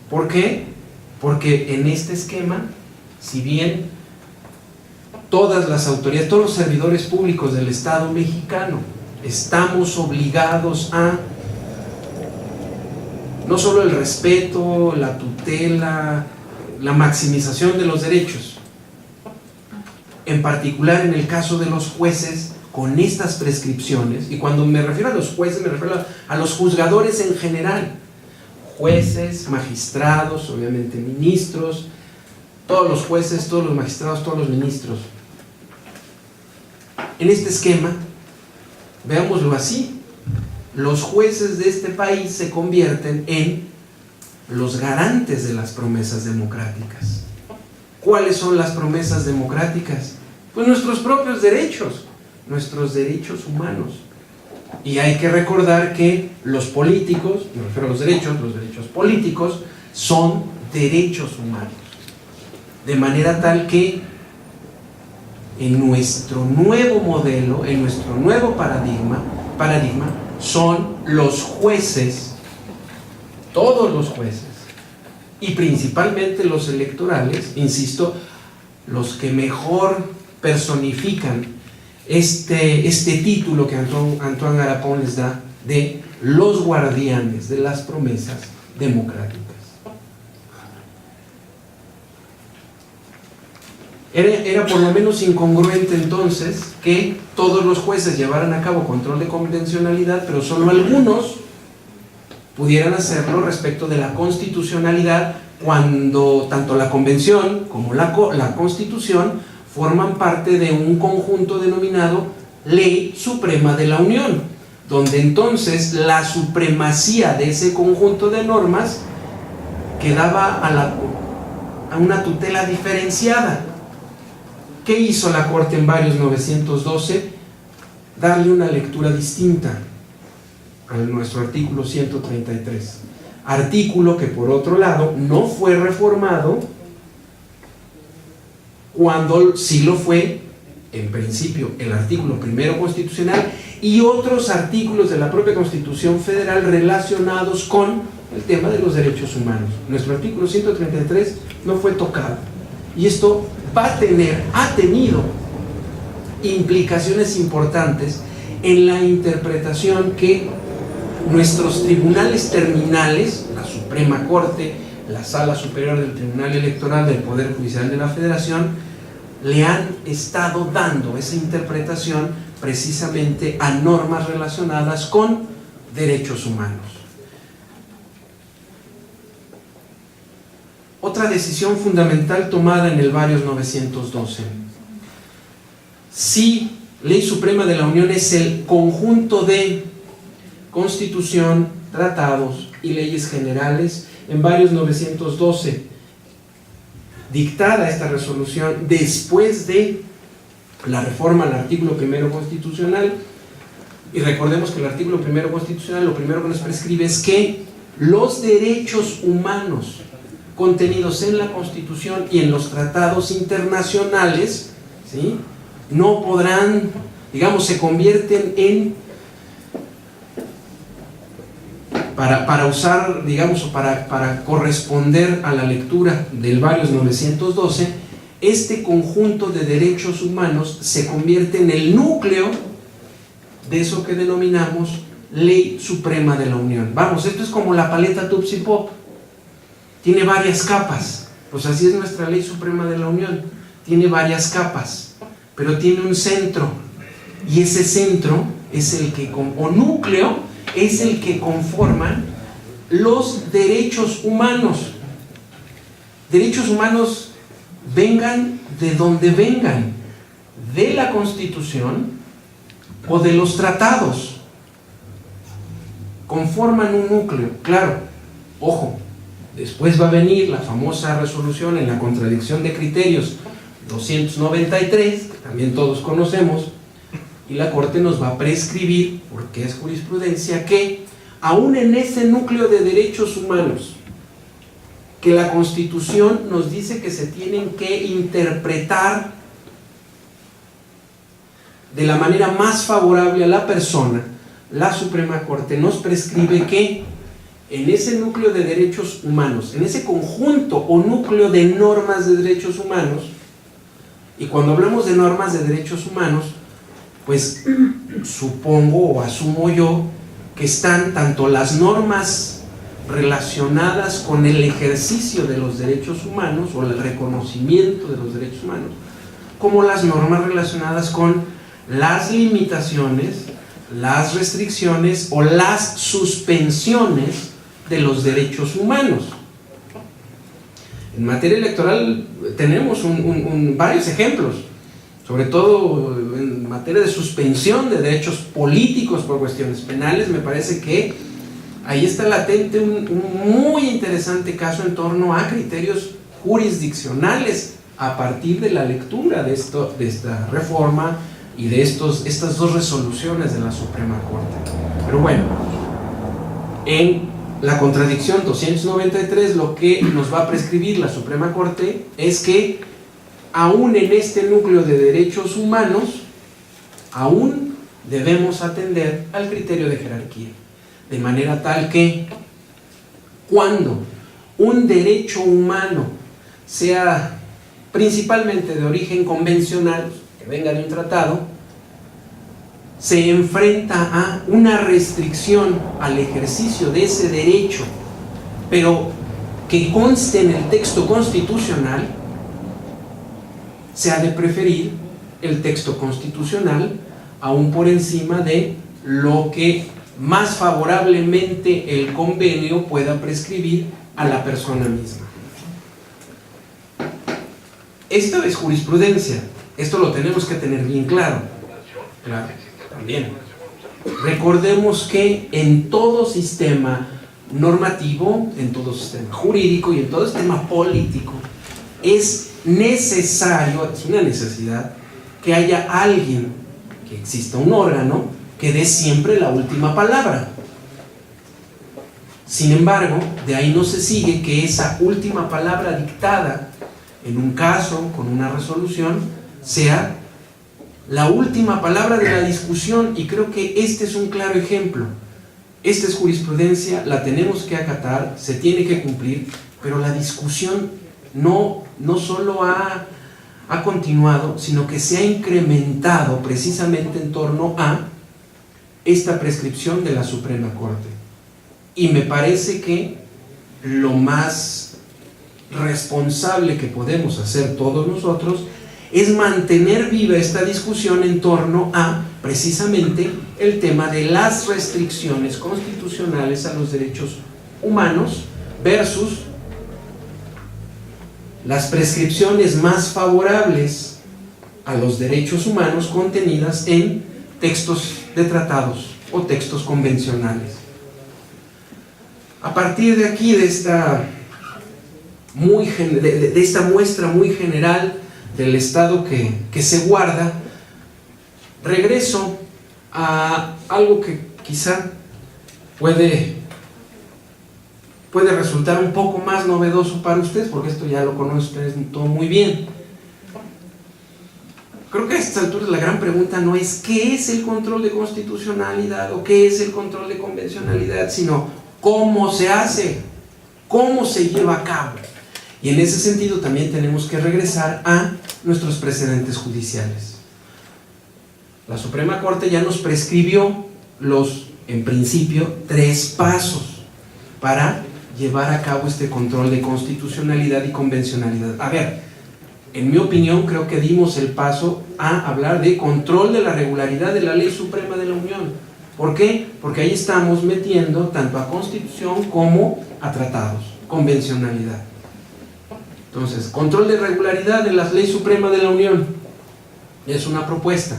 ¿Por qué? Porque en este esquema, si bien todas las autoridades, todos los servidores públicos del Estado mexicano estamos obligados a no solo el respeto, la tutela, la maximización de los derechos, en particular en el caso de los jueces con estas prescripciones, y cuando me refiero a los jueces me refiero a los juzgadores en general, jueces, magistrados, obviamente ministros, todos los jueces, todos los magistrados, todos los ministros. En este esquema, veámoslo así, los jueces de este país se convierten en los garantes de las promesas democráticas. ¿Cuáles son las promesas democráticas? Pues nuestros propios derechos, nuestros derechos humanos. Y hay que recordar que los políticos, me refiero a los derechos políticos son derechos humanos. De manera tal que en nuestro nuevo modelo, en nuestro nuevo paradigma, son los jueces, todos los jueces, y principalmente los electorales, insisto, los que mejor personifican este título que Antoine Garapón les da de los guardianes de las promesas democráticas. Era por lo menos incongruente entonces que todos los jueces llevaran a cabo control de convencionalidad, pero solo algunos pudieran hacerlo respecto de la constitucionalidad, cuando tanto la convención como la constitución forman parte de un conjunto denominado Ley Suprema de la Unión, donde entonces la supremacía de ese conjunto de normas quedaba a una tutela diferenciada. ¿Qué hizo la Corte en varios 912? Darle una lectura distinta. a nuestro artículo 133. Artículo que, por otro lado, no fue reformado cuando sí lo fue, en principio, el artículo primero constitucional y otros artículos de la propia Constitución Federal relacionados con el tema de los derechos humanos. Nuestro artículo 133 no fue tocado. Y esto ha tenido implicaciones importantes en la interpretación que nuestros tribunales terminales, la Suprema Corte, la Sala Superior del Tribunal Electoral del Poder Judicial de la Federación, le han estado dando esa interpretación precisamente a normas relacionadas con derechos humanos. Otra decisión fundamental tomada en el Varios 912. Si Ley Suprema de la Unión es el conjunto de Constitución, tratados y leyes generales, en Varios 912, dictada esta resolución después de la reforma al artículo primero constitucional, y recordemos que el artículo primero constitucional lo primero que nos prescribe es que los derechos humanos contenidos en la Constitución y en los tratados internacionales, ¿sí?, no podrán, digamos, se convierten en, para usar, digamos, para corresponder a la lectura del Varios 912, este conjunto de derechos humanos se convierte en el núcleo de eso que denominamos Ley Suprema de la Unión. Vamos, esto es como la paleta Tupsi Pop, tiene varias capas. Pues así es nuestra Ley Suprema de la Unión, tiene varias capas, pero tiene un centro, y ese centro es el que, o núcleo, es el que conforman los derechos humanos. Derechos humanos vengan de donde vengan, de la Constitución o de los tratados, conforman un núcleo. Claro, ojo, después va a venir la famosa resolución en la contradicción de criterios 293, que también todos conocemos, y la Corte nos va a prescribir, porque es jurisprudencia, que aún en ese núcleo de derechos humanos que la Constitución nos dice que se tienen que interpretar de la manera más favorable a la persona, la Suprema Corte nos prescribe que en ese núcleo de derechos humanos, en ese conjunto o núcleo de normas de derechos humanos, y cuando hablamos de normas de derechos humanos, pues supongo o asumo yo que están tanto las normas relacionadas con el ejercicio de los derechos humanos o el reconocimiento de los derechos humanos, como las normas relacionadas con las limitaciones, las restricciones o las suspensiones de los derechos humanos. En materia electoral tenemos varios ejemplos, sobre todo en materia de suspensión de derechos políticos por cuestiones penales. Me parece que ahí está latente un muy interesante caso en torno a criterios jurisdiccionales a partir de la lectura de esta reforma y de estas dos resoluciones de la Suprema Corte. Pero bueno, en la contradicción 293 lo que nos va a prescribir la Suprema Corte es que aún en este núcleo de derechos humanos, aún debemos atender al criterio de jerarquía, de manera tal que cuando un derecho humano sea principalmente de origen convencional, que venga de un tratado, se enfrenta a una restricción al ejercicio de ese derecho, pero que conste en el texto constitucional, se ha de preferir el texto constitucional aún por encima de lo que más favorablemente el convenio pueda prescribir a la persona misma. Esto es jurisprudencia, esto lo tenemos que tener bien claro. Claro, también. Recordemos que en todo sistema normativo, en todo sistema jurídico y en todo sistema político, es necesario, es una necesidad, que haya alguien, que exista un órgano, que dé siempre la última palabra. Sin embargo, de ahí no se sigue que esa última palabra dictada en un caso, con una resolución, sea la última palabra de la discusión, y creo que este es un claro ejemplo. Esta es jurisprudencia, la tenemos que acatar, se tiene que cumplir, pero la discusión no solo ha continuado, sino que se ha incrementado precisamente en torno a esta prescripción de la Suprema Corte. Y me parece que lo más responsable que podemos hacer todos nosotros es mantener viva esta discusión en torno a precisamente el tema de las restricciones constitucionales a los derechos humanos versus las prescripciones más favorables a los derechos humanos contenidas en textos de tratados o textos convencionales. A partir de aquí, de esta muestra muy general del estado que se guarda, regreso a algo que quizá puede resultar un poco más novedoso para ustedes, porque esto ya lo conocen ustedes todo muy bien. Creo que a estas alturas la gran pregunta no es qué es el control de constitucionalidad o qué es el control de convencionalidad, sino cómo se hace, cómo se lleva a cabo. Y en ese sentido también tenemos que regresar a nuestros precedentes judiciales. La Suprema Corte ya nos prescribió en principio, 3 pasos para llevar a cabo este control de constitucionalidad y convencionalidad. A ver, en mi opinión, creo que dimos el paso a hablar de control de la regularidad de la Ley Suprema de la Unión. ¿Por qué? Porque ahí estamos metiendo tanto a Constitución como a tratados, convencionalidad. Entonces, control de regularidad de la Ley Suprema de la Unión es una propuesta.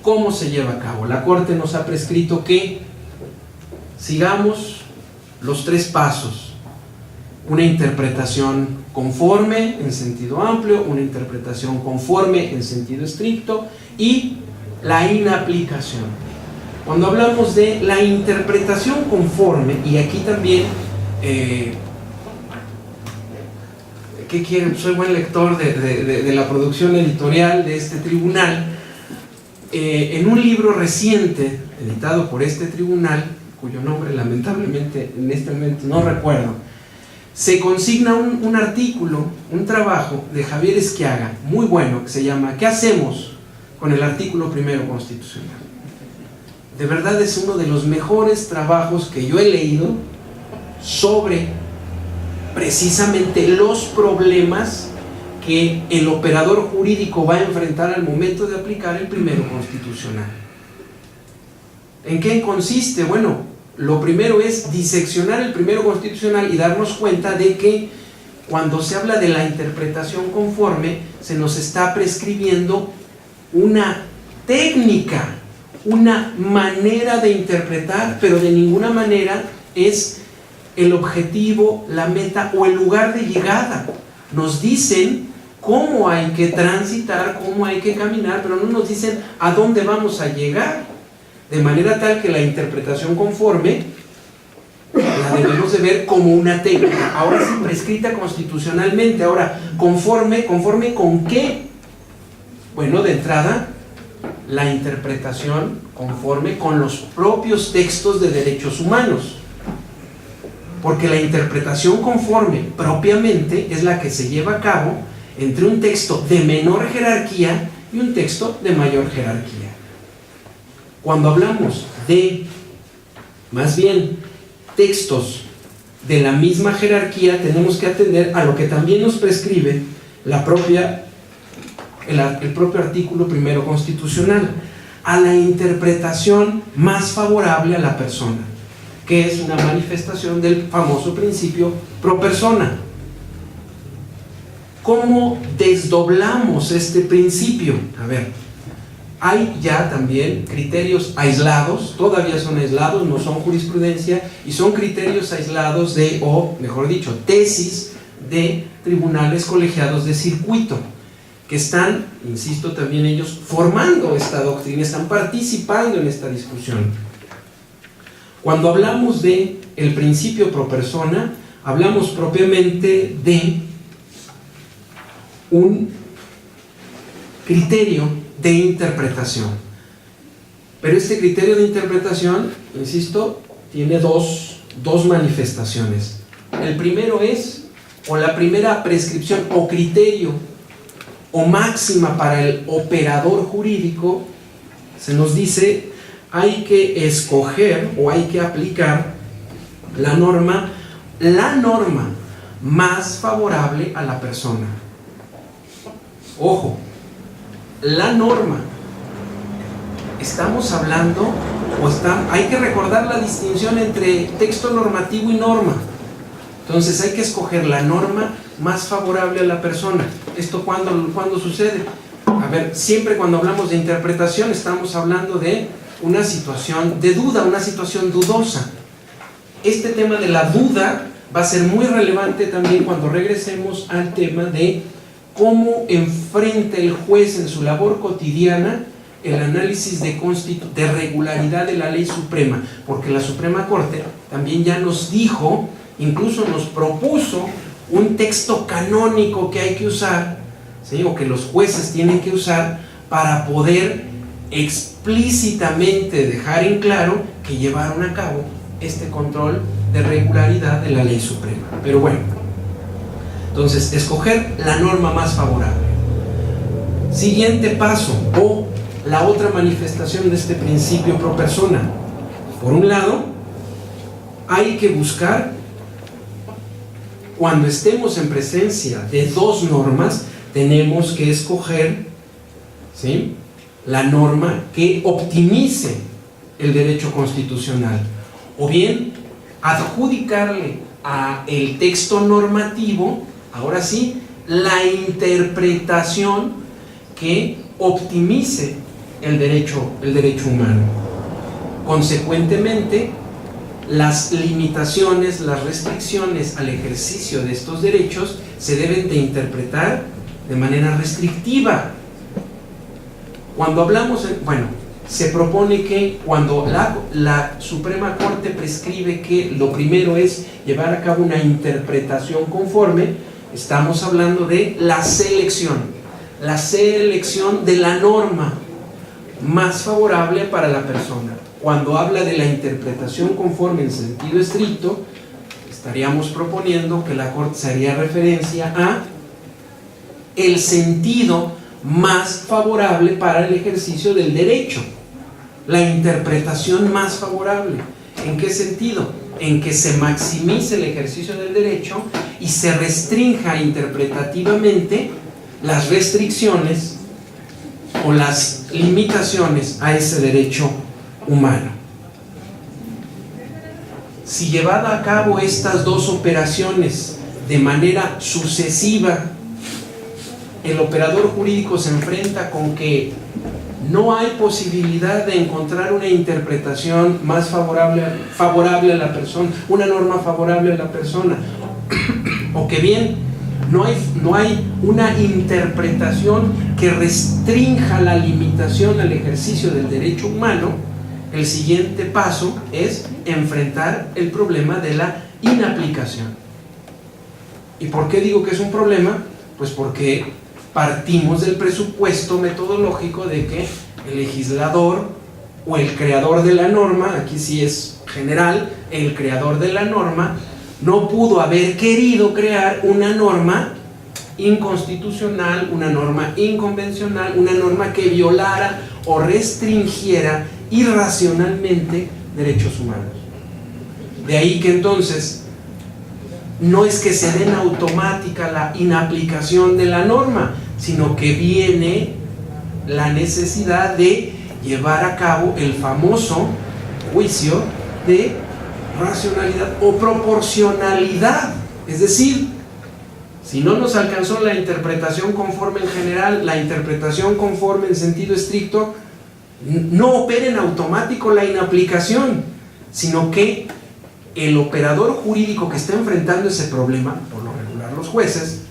¿Cómo se lleva a cabo? La Corte nos ha prescrito que sigamos los 3 pasos: una interpretación conforme en sentido amplio, una interpretación conforme en sentido estricto y la inaplicación. Cuando hablamos de la interpretación conforme, y aquí también ¿qué quieren? Soy buen lector de la producción editorial de este tribunal. En un libro reciente editado por este tribunal, cuyo nombre lamentablemente en este momento no recuerdo, se consigna un artículo, un trabajo de Javier Esquiaga, muy bueno, que se llama ¿Qué hacemos con el artículo primero constitucional? De verdad es uno de los mejores trabajos que yo he leído sobre precisamente los problemas que el operador jurídico va a enfrentar al momento de aplicar el primero constitucional. ¿En qué consiste? Bueno, lo primero es diseccionar el primero constitucional y darnos cuenta de que cuando se habla de la interpretación conforme, se nos está prescribiendo una técnica, una manera de interpretar, pero de ninguna manera es el objetivo, la meta o el lugar de llegada. Nos dicen cómo hay que transitar, cómo hay que caminar, pero no nos dicen a dónde vamos a llegar. De manera tal que la interpretación conforme la debemos de ver como una técnica, ahora sí prescrita constitucionalmente. Ahora, ¿conforme con qué? Bueno, de entrada, la interpretación conforme con los propios textos de derechos humanos. Porque la interpretación conforme propiamente es la que se lleva a cabo entre un texto de menor jerarquía y un texto de mayor jerarquía. Cuando hablamos de, más bien, textos de la misma jerarquía, tenemos que atender a lo que también nos prescribe el propio artículo primero constitucional, a la interpretación más favorable a la persona, que es una manifestación del famoso principio pro persona. ¿Cómo desdoblamos este principio? A ver, hay ya también criterios aislados, todavía son aislados, no son jurisprudencia, y son criterios aislados o mejor dicho, tesis de tribunales colegiados de circuito, que están, insisto, también ellos formando esta doctrina, están participando en esta discusión. Cuando hablamos de el principio pro persona, hablamos propiamente de un criterio de interpretación. Pero este criterio de interpretación, insisto, tiene dos manifestaciones. El primero es, o la primera prescripción o criterio o máxima para el operador jurídico, se nos dice, hay que escoger o hay que aplicar la norma más favorable a la persona. Ojo, la norma. Estamos hablando, hay que recordar la distinción entre texto normativo y norma. Entonces hay que escoger la norma más favorable a la persona. ¿Esto cuándo sucede? A ver, siempre cuando hablamos de interpretación estamos hablando de una situación de duda, una situación dudosa. Este tema de la duda va a ser muy relevante también cuando regresemos al tema de cómo enfrenta el juez en su labor cotidiana el análisis de regularidad de la ley suprema, porque la Suprema Corte también ya nos dijo, incluso nos propuso un texto canónico que hay que usar, ¿sí? O que los jueces tienen que usar para poder explícitamente dejar en claro que llevaron a cabo este control de regularidad de la ley suprema. Pero bueno, entonces, escoger la norma más favorable. Siguiente paso, o la otra manifestación de este principio pro persona. Por un lado, hay que buscar, cuando estemos en presencia de dos normas, tenemos que escoger, ¿sí?, la norma que optimice el derecho constitucional, o bien adjudicarle a el texto normativo, ahora sí, la interpretación que optimice el derecho humano. Consecuentemente, las limitaciones, las restricciones al ejercicio de estos derechos se deben de interpretar de manera restrictiva. Cuando hablamos, se propone que cuando la Suprema Corte prescribe que lo primero es llevar a cabo una interpretación conforme, estamos hablando de la selección de la norma más favorable para la persona. Cuando habla de la interpretación conforme en sentido estricto, estaríamos proponiendo que la Corte se haría referencia a el sentido más favorable para el ejercicio del derecho, la interpretación más favorable. ¿En qué sentido? En que se maximice el ejercicio del derecho y se restrinja interpretativamente las restricciones o las limitaciones a ese derecho humano. Si llevada a cabo estas dos operaciones de manera sucesiva, el operador jurídico se enfrenta con que no hay posibilidad de encontrar una interpretación más favorable a la persona, una norma favorable a la persona, o que bien no hay una interpretación que restrinja la limitación al ejercicio del derecho humano. El siguiente paso es enfrentar el problema de la inaplicación. ¿Y por qué digo que es un problema? Pues porque partimos del presupuesto metodológico de que el legislador o el creador de la norma, aquí sí es general, el creador de la norma no pudo haber querido crear una norma inconstitucional, una norma inconvencional, una norma que violara o restringiera irracionalmente derechos humanos. De ahí que entonces no es que se den automática la inaplicación de la norma, sino que viene la necesidad de llevar a cabo el famoso juicio de racionalidad o proporcionalidad. Es decir, si no nos alcanzó la interpretación conforme en general, la interpretación conforme en sentido estricto, no opera en automático la inaplicación, sino que el operador jurídico que está enfrentando ese problema, por lo regular los jueces,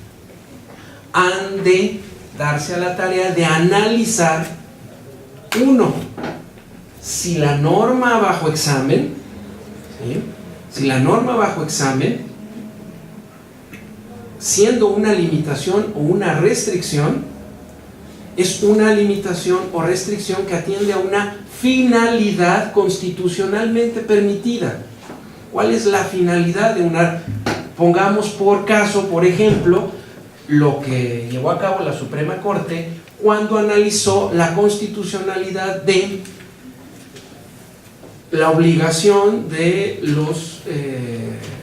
han de darse a la tarea de analizar, uno, si la norma bajo examen, ¿sí?, si la norma bajo examen, siendo una limitación o una restricción, es una limitación o restricción que atiende a una finalidad constitucionalmente permitida. ¿Cuál es la finalidad de una? Pongamos por caso, por ejemplo, lo que llevó a cabo la Suprema Corte cuando analizó la constitucionalidad de la obligación de los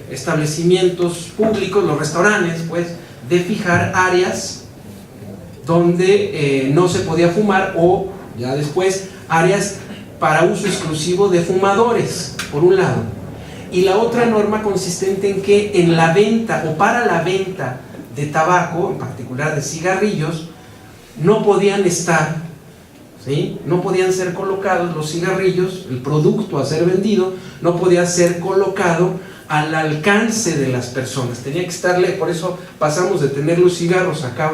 establecimientos públicos, los restaurantes, pues, de fijar áreas donde no se podía fumar, o ya después áreas para uso exclusivo de fumadores, por un lado, y la otra norma consistente en que en la venta o para la venta de tabaco, en particular de cigarrillos, no podían estar, ¿sí?, no podían ser colocados los cigarrillos, el producto a ser vendido no podía ser colocado al alcance de las personas, tenía que estarle. Por eso pasamos de tener los cigarros acá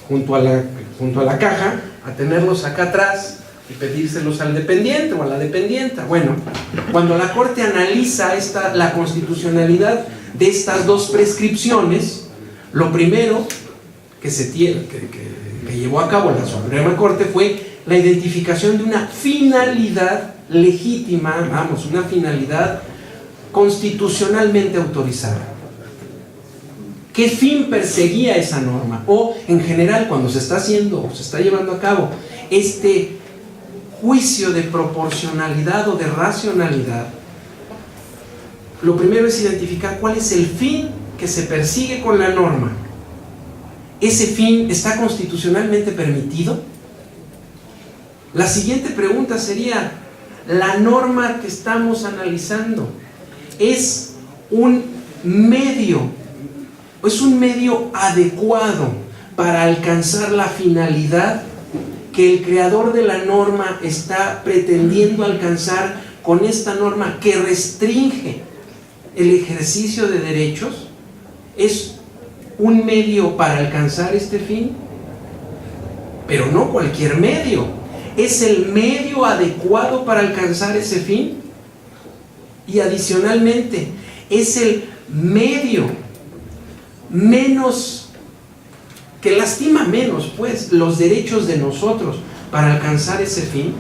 junto a la caja a tenerlos acá atrás y pedírselos al dependiente o a la dependienta. Bueno, cuando la Corte analiza la constitucionalidad de estas dos prescripciones, lo primero que llevó a cabo la Suprema Corte fue la identificación de una finalidad legítima, una finalidad constitucionalmente autorizada. ¿Qué fin perseguía esa norma? O en general, cuando se está haciendo o se está llevando a cabo este juicio de proporcionalidad o de racionalidad, lo primero es identificar cuál es el fin que se persigue con la norma. ¿Ese fin está constitucionalmente permitido? La siguiente pregunta sería: ¿la norma que estamos analizando es un medio adecuado para alcanzar la finalidad que el creador de la norma está pretendiendo alcanzar con esta norma que restringe el ejercicio de derechos? ¿Es un medio para alcanzar este fin? Pero no cualquier medio. ¿Es el medio adecuado para alcanzar ese fin? Y adicionalmente, ¿es el medio que lastima menos, pues, los derechos de nosotros para alcanzar ese fin?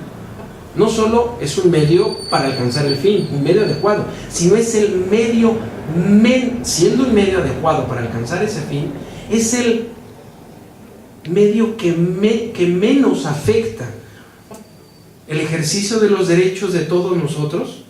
No solo es un medio para alcanzar el fin, un medio adecuado, sino es el medio, siendo un medio adecuado para alcanzar ese fin, es el medio que menos afecta el ejercicio de los derechos de todos nosotros.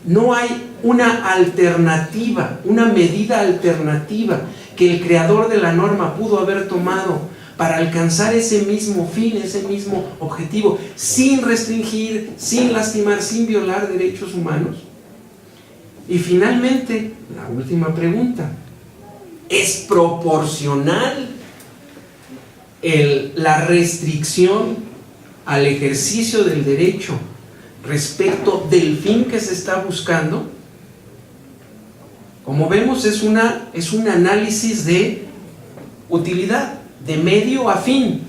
No hay una alternativa, una medida alternativa que el creador de la norma pudo haber tomado para alcanzar ese mismo fin, ese mismo objetivo, sin restringir, sin lastimar, sin violar derechos humanos. Y finalmente, la última pregunta: ¿es proporcional la restricción al ejercicio del derecho respecto del fin que se está buscando? Como vemos, es un análisis de utilidad, de medio a fin.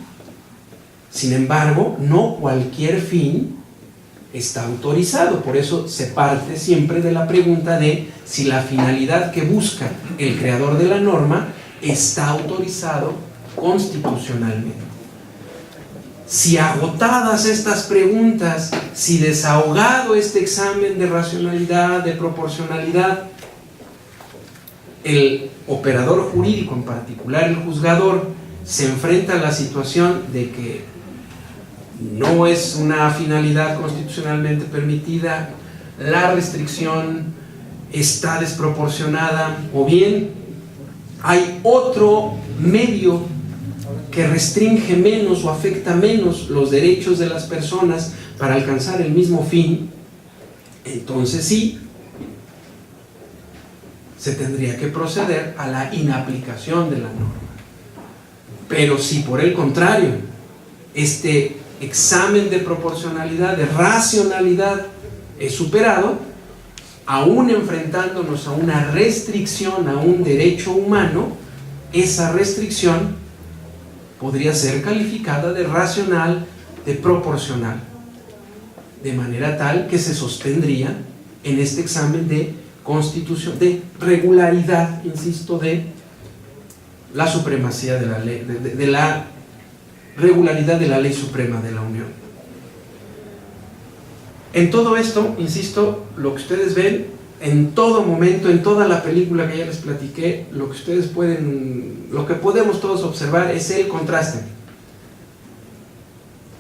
Sin embargo, no cualquier fin está autorizado. Por eso se parte siempre de la pregunta de si la finalidad que busca el creador de la norma está autorizado constitucionalmente. Si agotadas estas preguntas, si desahogado este examen de racionalidad, de proporcionalidad, el operador jurídico, en particular el juzgador, se enfrenta a la situación de que no es una finalidad constitucionalmente permitida, la restricción está desproporcionada, o bien hay otro medio que restringe menos o afecta menos los derechos de las personas para alcanzar el mismo fin, entonces sí, se tendría que proceder a la inaplicación de la norma. Pero si por el contrario, este examen de proporcionalidad, de racionalidad es superado, aún enfrentándonos a una restricción a un derecho humano, esa restricción podría ser calificada de racional, de proporcional, de manera tal que se sostendría en este examen de constitución, de regularidad, insisto, de la supremacía de la ley, de la regularidad de la ley suprema de la Unión. En todo esto, insisto, lo que ustedes ven en todo momento, en toda la película que ya les platiqué, lo que podemos todos observar es el contraste,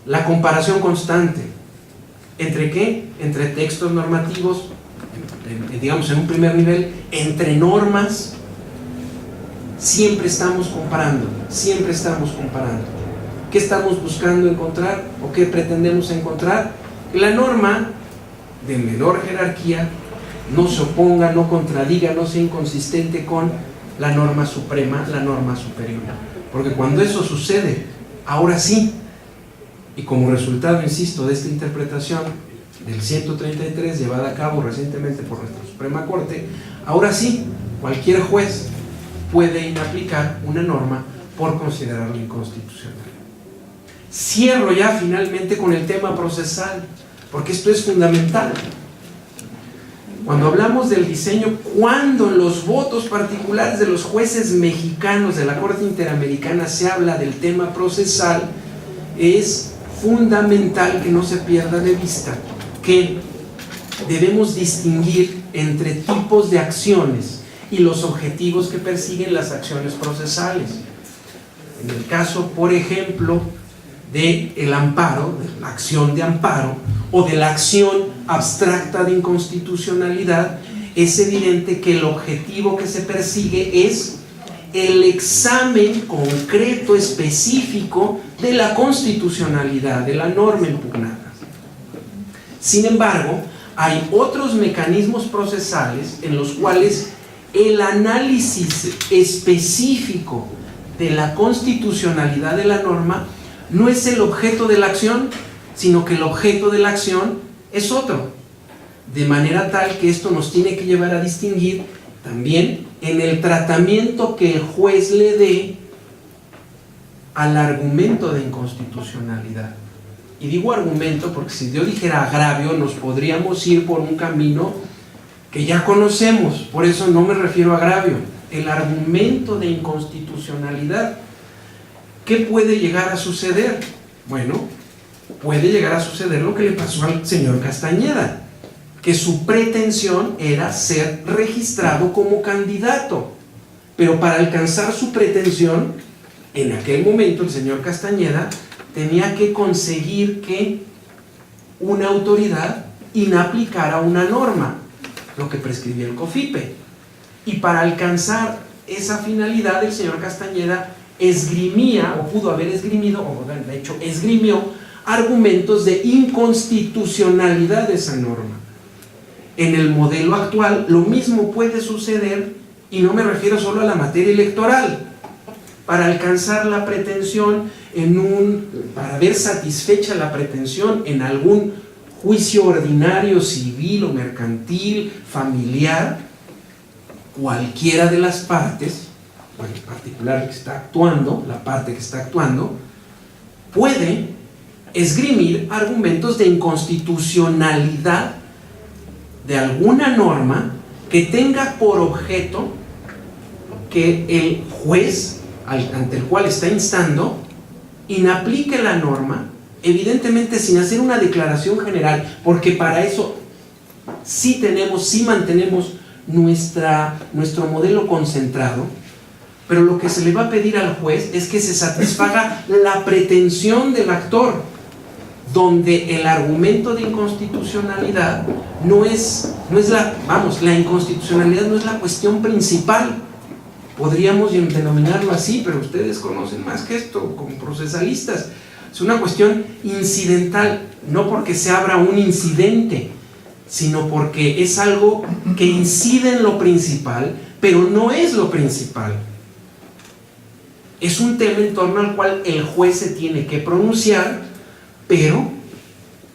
la comparación constante. ¿Entre qué? Entre textos normativos, digamos en un primer nivel, entre normas. Siempre estamos comparando, siempre estamos comparando. ¿Qué estamos buscando encontrar o qué pretendemos encontrar? Que la norma de menor jerarquía no se oponga, no contradiga, no sea inconsistente con la norma suprema, la norma superior. Porque cuando eso sucede, ahora sí, y como resultado, insisto, de esta interpretación del 133 llevada a cabo recientemente por nuestra Suprema Corte, ahora sí, cualquier juez puede inaplicar una norma por considerarla inconstitucional. Cierro ya finalmente con el tema procesal, porque esto es fundamental. Cuando hablamos del diseño, cuando en los votos particulares de los jueces mexicanos de la Corte Interamericana se habla del tema procesal, es fundamental que no se pierda de vista que debemos distinguir entre tipos de acciones y los objetivos que persiguen las acciones procesales. En el caso, por ejemplo, del amparo, de la acción de amparo o de la acción abstracta de inconstitucionalidad, es evidente que el objetivo que se persigue es el examen concreto, específico de la constitucionalidad de la norma impugnada. Sin embargo, hay otros mecanismos procesales en los cuales el análisis específico de la constitucionalidad de la norma no es el objeto de la acción, sino que el objeto de la acción es otro. De manera tal que esto nos tiene que llevar a distinguir también en el tratamiento que el juez le dé al argumento de inconstitucionalidad. Y digo argumento porque si yo dijera agravio nos podríamos ir por un camino que ya conocemos, por eso no me refiero a agravio. El argumento de inconstitucionalidad, ¿qué puede llegar a suceder? Bueno, puede llegar a suceder lo que le pasó al señor Castañeda, que su pretensión era ser registrado como candidato, pero para alcanzar su pretensión, en aquel momento el señor Castañeda tenía que conseguir que una autoridad inaplicara una norma, lo que prescribía el COFIPE, y para alcanzar esa finalidad el señor Castañeda esgrimía, o pudo haber esgrimido, o de hecho esgrimió argumentos de inconstitucionalidad de esa norma. En el modelo actual lo mismo puede suceder, y no me refiero solo a la materia electoral. Para alcanzar la pretensión para ver satisfecha la pretensión en algún juicio ordinario, civil o mercantil, familiar, cualquiera de las partes, o en particular que está actuando, la parte que está actuando, puede esgrimir argumentos de inconstitucionalidad de alguna norma que tenga por objeto que el juez ante el cual está instando inaplique la norma, evidentemente sin hacer una declaración general, porque para eso sí mantenemos nuestro modelo concentrado, pero lo que se le va a pedir al juez es que se satisfaga la pretensión del actor, donde el argumento de inconstitucionalidad la inconstitucionalidad no es la cuestión principal. Podríamos denominarlo así, pero ustedes conocen más que esto como procesalistas. Es una cuestión incidental, no porque se abra un incidente, sino porque es algo que incide en lo principal, pero no es lo principal. Es un tema en torno al cual el juez se tiene que pronunciar, pero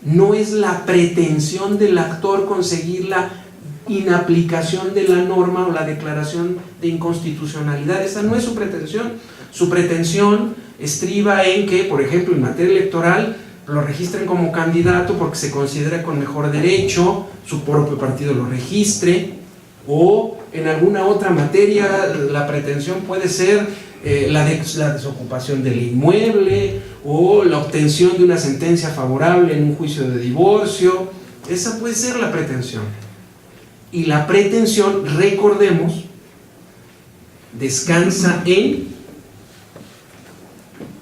no es la pretensión del actor conseguir la inaplicación de la norma o la declaración de inconstitucionalidad. Esa no es su pretensión. Su pretensión estriba en que, por ejemplo, en materia electoral lo registren como candidato porque se considera con mejor derecho, su propio partido lo registre, o en alguna otra materia la pretensión puede ser la desocupación del inmueble o la obtención de una sentencia favorable en un juicio de divorcio. Esa puede ser la pretensión. Y la pretensión, recordemos, descansa en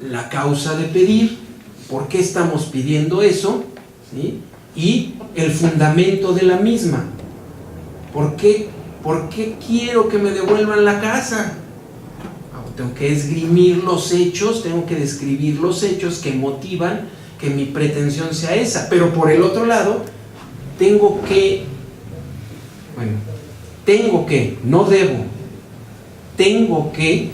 la causa de pedir, por qué estamos pidiendo eso, ¿sí? Y el fundamento de la misma. ¿Por qué quiero que me devuelvan la casa? Tengo que esgrimir los hechos, tengo que describir los hechos que motivan que mi pretensión sea esa. Pero por el otro lado, no debo, tengo que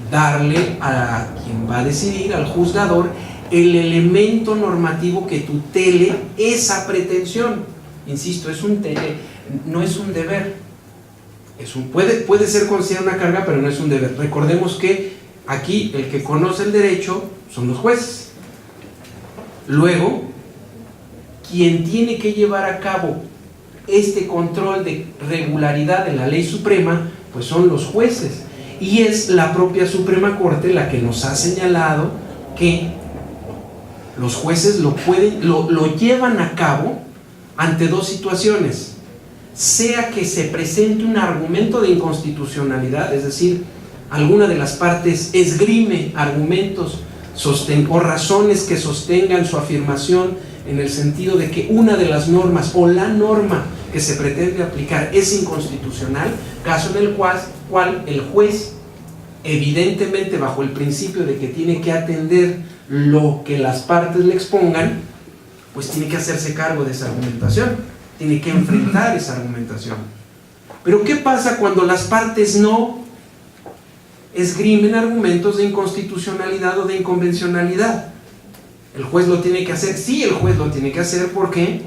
darle a quien va a decidir, al juzgador, el elemento normativo que tutele esa pretensión. Insisto, no es un deber. Puede ser considerada una carga, pero no es un deber. Recordemos que aquí el que conoce el derecho son los jueces. Luego, quien tiene que llevar a cabo este control de regularidad de la ley suprema, pues son los jueces. Y es la propia Suprema Corte la que nos ha señalado que los jueces lo llevan a cabo ante dos situaciones. Sea que se presente un argumento de inconstitucionalidad, es decir, alguna de las partes esgrime argumentos o razones que sostengan su afirmación en el sentido de que una de las normas o la norma que se pretende aplicar es inconstitucional, caso en el cual el juez, evidentemente bajo el principio de que tiene que atender lo que las partes le expongan, pues tiene que hacerse cargo de esa argumentación. Tiene que enfrentar esa argumentación. Pero ¿qué pasa cuando las partes no esgrimen argumentos de inconstitucionalidad o de inconvencionalidad? ¿El juez lo tiene que hacer? Sí, el juez lo tiene que hacer. ¿Por qué?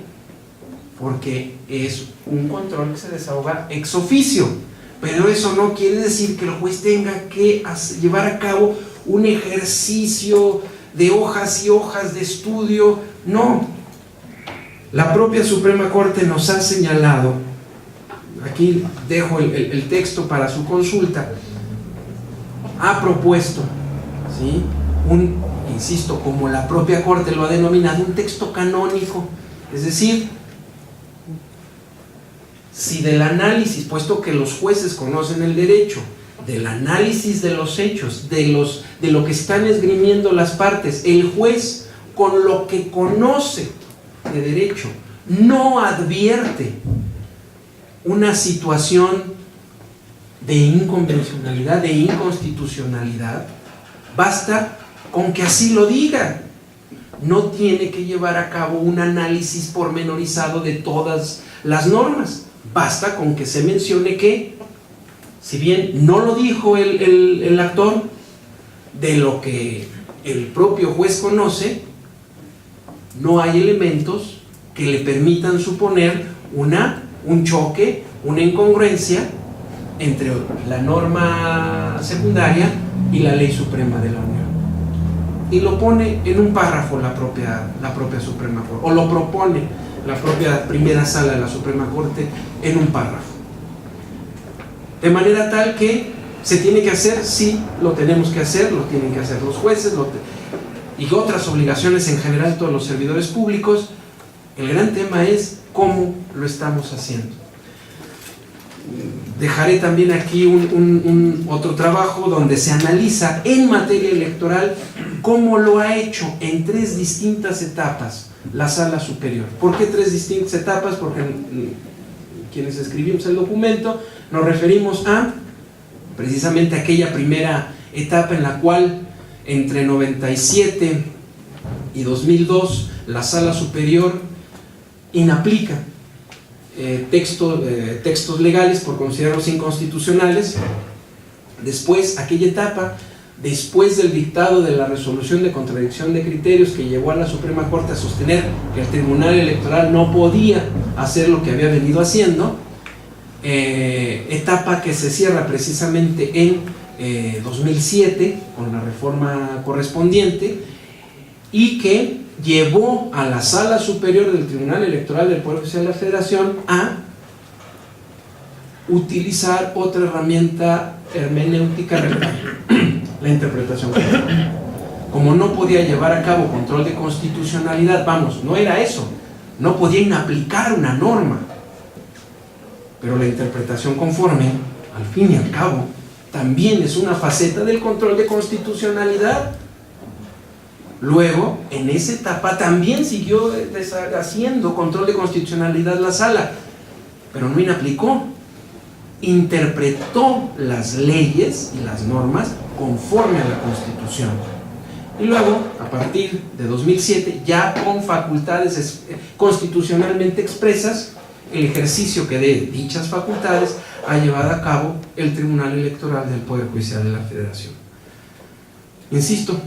Porque es un control que se desahoga ex oficio. Pero eso no quiere decir que el juez tenga que llevar a cabo un ejercicio de hojas y hojas de estudio. No. La propia Suprema Corte nos ha señalado, aquí dejo el texto para su consulta, ha propuesto, ¿sí?, insisto, como la propia Corte lo ha denominado, un texto canónico. Es decir, si del análisis, puesto que los jueces conocen el derecho, del análisis de los hechos, de lo que están esgrimiendo las partes, el juez, con lo que conoce de derecho, no advierte una situación de inconvencionalidad, de inconstitucionalidad, basta con que así lo diga. No tiene que llevar a cabo un análisis pormenorizado de todas las normas. Basta con que se mencione que, si bien no lo dijo el actor, de lo que el propio juez conoce, no hay elementos que le permitan suponer un choque, una incongruencia entre la norma secundaria y la ley suprema de la Unión. Y lo pone en un párrafo la propia Suprema Corte, o lo propone la propia primera sala de la Suprema Corte en un párrafo. De manera tal que se tiene que hacer, sí, lo tenemos que hacer, lo tienen que hacer los jueces, y otras obligaciones en general todos los servidores públicos. El gran tema es cómo lo estamos haciendo. Dejaré también aquí otro trabajo donde se analiza en materia electoral cómo lo ha hecho en 3 distintas etapas la Sala Superior. ¿Por qué 3 distintas etapas? Porque quienes escribimos el documento nos referimos a precisamente aquella primera etapa en la cual entre 97 y 2002 la Sala Superior inaplica textos legales por considerarlos inconstitucionales. Después, aquella etapa, después del dictado de la resolución de contradicción de criterios que llevó a la Suprema Corte a sostener que el Tribunal Electoral no podía hacer lo que había venido haciendo, etapa que se cierra precisamente en 2007 con la reforma correspondiente, y que llevó a la Sala Superior del Tribunal Electoral del Poder Judicial de la Federación a utilizar otra herramienta hermenéutica, la interpretación. Como no podía llevar a cabo control de constitucionalidad, vamos, no era eso, no podía inaplicar una norma, pero la interpretación conforme, al fin y al cabo, también es una faceta del control de constitucionalidad. Luego, en esa etapa también siguió haciendo control de constitucionalidad la sala, pero no inaplicó, interpretó las leyes y las normas conforme a la Constitución. Y luego, a partir de 2007, ya con facultades constitucionalmente expresas, el ejercicio que de dichas facultades ha llevado a cabo el Tribunal Electoral del Poder Judicial de la Federación. Insisto,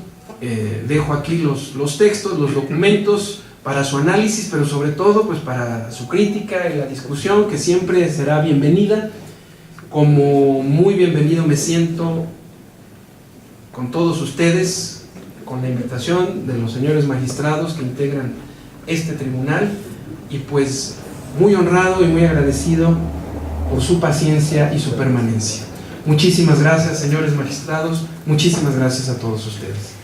dejo aquí los textos, los documentos para su análisis, pero sobre todo pues para su crítica y la discusión, que siempre será bienvenida. Como muy bienvenido me siento con todos ustedes, con la invitación de los señores magistrados que integran este tribunal, y pues muy honrado y muy agradecido por su paciencia y su permanencia. Muchísimas gracias, señores magistrados, muchísimas gracias a todos ustedes.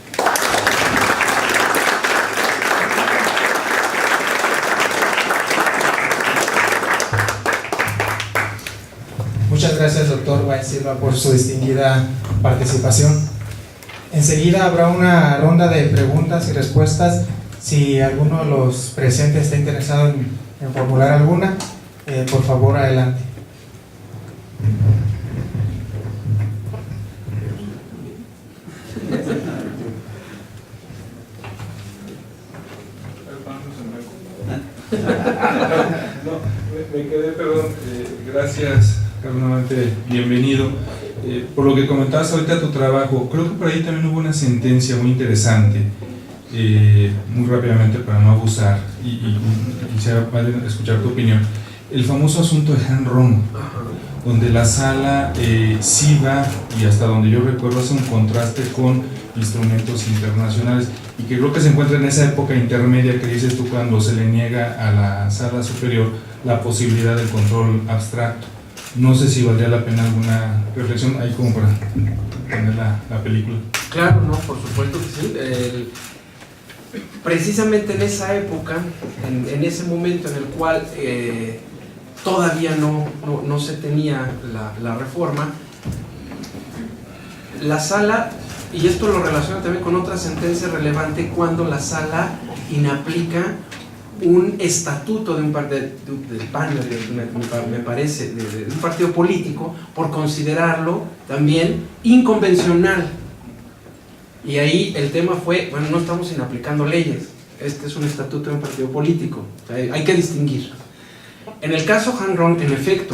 Muchas gracias, doctor Báez Silva, por su distinguida participación. Enseguida habrá una ronda de preguntas y respuestas. Si alguno de los presentes está interesado en formular alguna, por favor, adelante. No, me quedé, perdón, gracias, nuevamente bienvenido. Por lo que comentabas ahorita tu trabajo, creo que por ahí también hubo una sentencia muy interesante, muy rápidamente para no abusar, y quisiera escuchar tu opinión. El famoso asunto de Han Rong, donde la sala sí va, y hasta donde yo recuerdo, hace un contraste con instrumentos internacionales, y que creo que se encuentra en esa época intermedia que dices tú, cuando se le niega a la sala superior la posibilidad del control abstracto. No sé si valdría la pena alguna reflexión ahí como para tener la película. Claro, no, por supuesto que sí. Precisamente en esa época, en ese momento en el cual todavía no se tenía la reforma, la sala, y esto lo relaciona también con otra sentencia relevante, cuando la sala inaplica un estatuto de un del PAN, me parece, de un partido político, por considerarlo también inconvencional. Y ahí el tema fue, bueno, no estamos inaplicando leyes, este es un estatuto de un partido político, o sea, hay que distinguir. En el caso Han Rong, en efecto,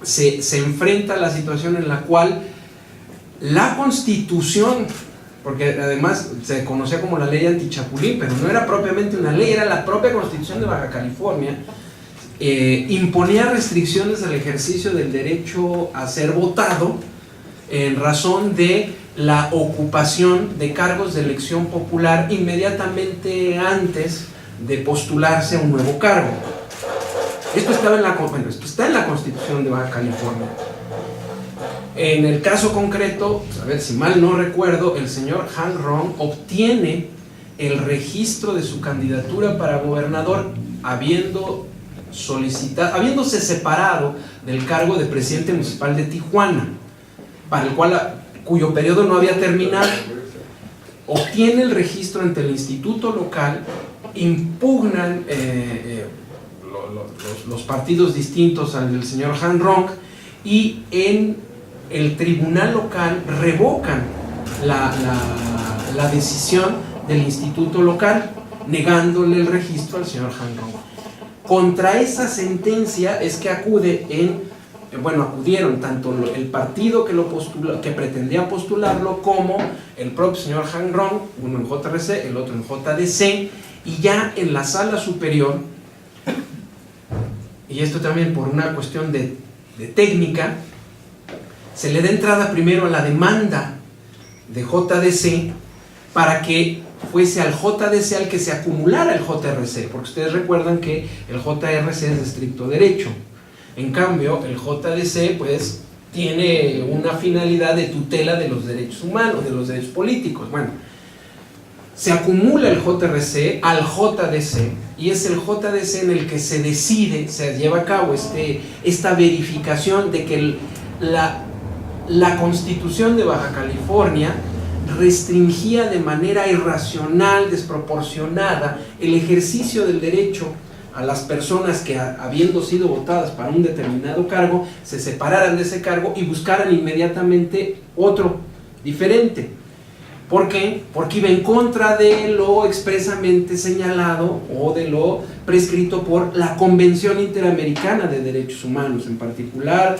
se enfrenta a la situación en la cual la Constitución, porque además se conocía como la ley antichapulín, pero no era propiamente una ley, era la propia Constitución de Baja California, imponía restricciones al ejercicio del derecho a ser votado en razón de la ocupación de cargos de elección popular inmediatamente antes de postularse a un nuevo cargo. Esto está en la Constitución de Baja California. En el caso concreto, a ver, si mal no recuerdo, el señor Han Rong obtiene el registro de su candidatura para gobernador habiéndose separado del cargo de presidente municipal de Tijuana, para el cuyo periodo no había terminado. Obtiene el registro ante el instituto local, impugnan los partidos distintos al del señor Han Rong, y en el tribunal local revocan la decisión del instituto local, negándole el registro al señor Han Rong. Contra esa sentencia es que acudieron tanto el partido que pretendía postularlo, como el propio señor Han Rong, uno en JRC, el otro en JDC, y ya en la sala superior, y esto también por una cuestión de técnica, se le da entrada primero a la demanda de JDC para que fuese al JDC al que se acumulara el JRC, porque ustedes recuerdan que el JRC es de estricto derecho. En cambio, el JDC pues tiene una finalidad de tutela de los derechos humanos, de los derechos políticos. Bueno, se acumula el JRC al JDC, y es el JDC en el que se decide, se lleva a cabo esta verificación de que la Constitución de Baja California restringía de manera irracional, desproporcionada, el ejercicio del derecho a las personas que, habiendo sido votadas para un determinado cargo, se separaran de ese cargo y buscaran inmediatamente otro diferente. ¿Por qué? Porque iba en contra de lo expresamente señalado o de lo prescrito por la Convención Interamericana de Derechos Humanos, en particular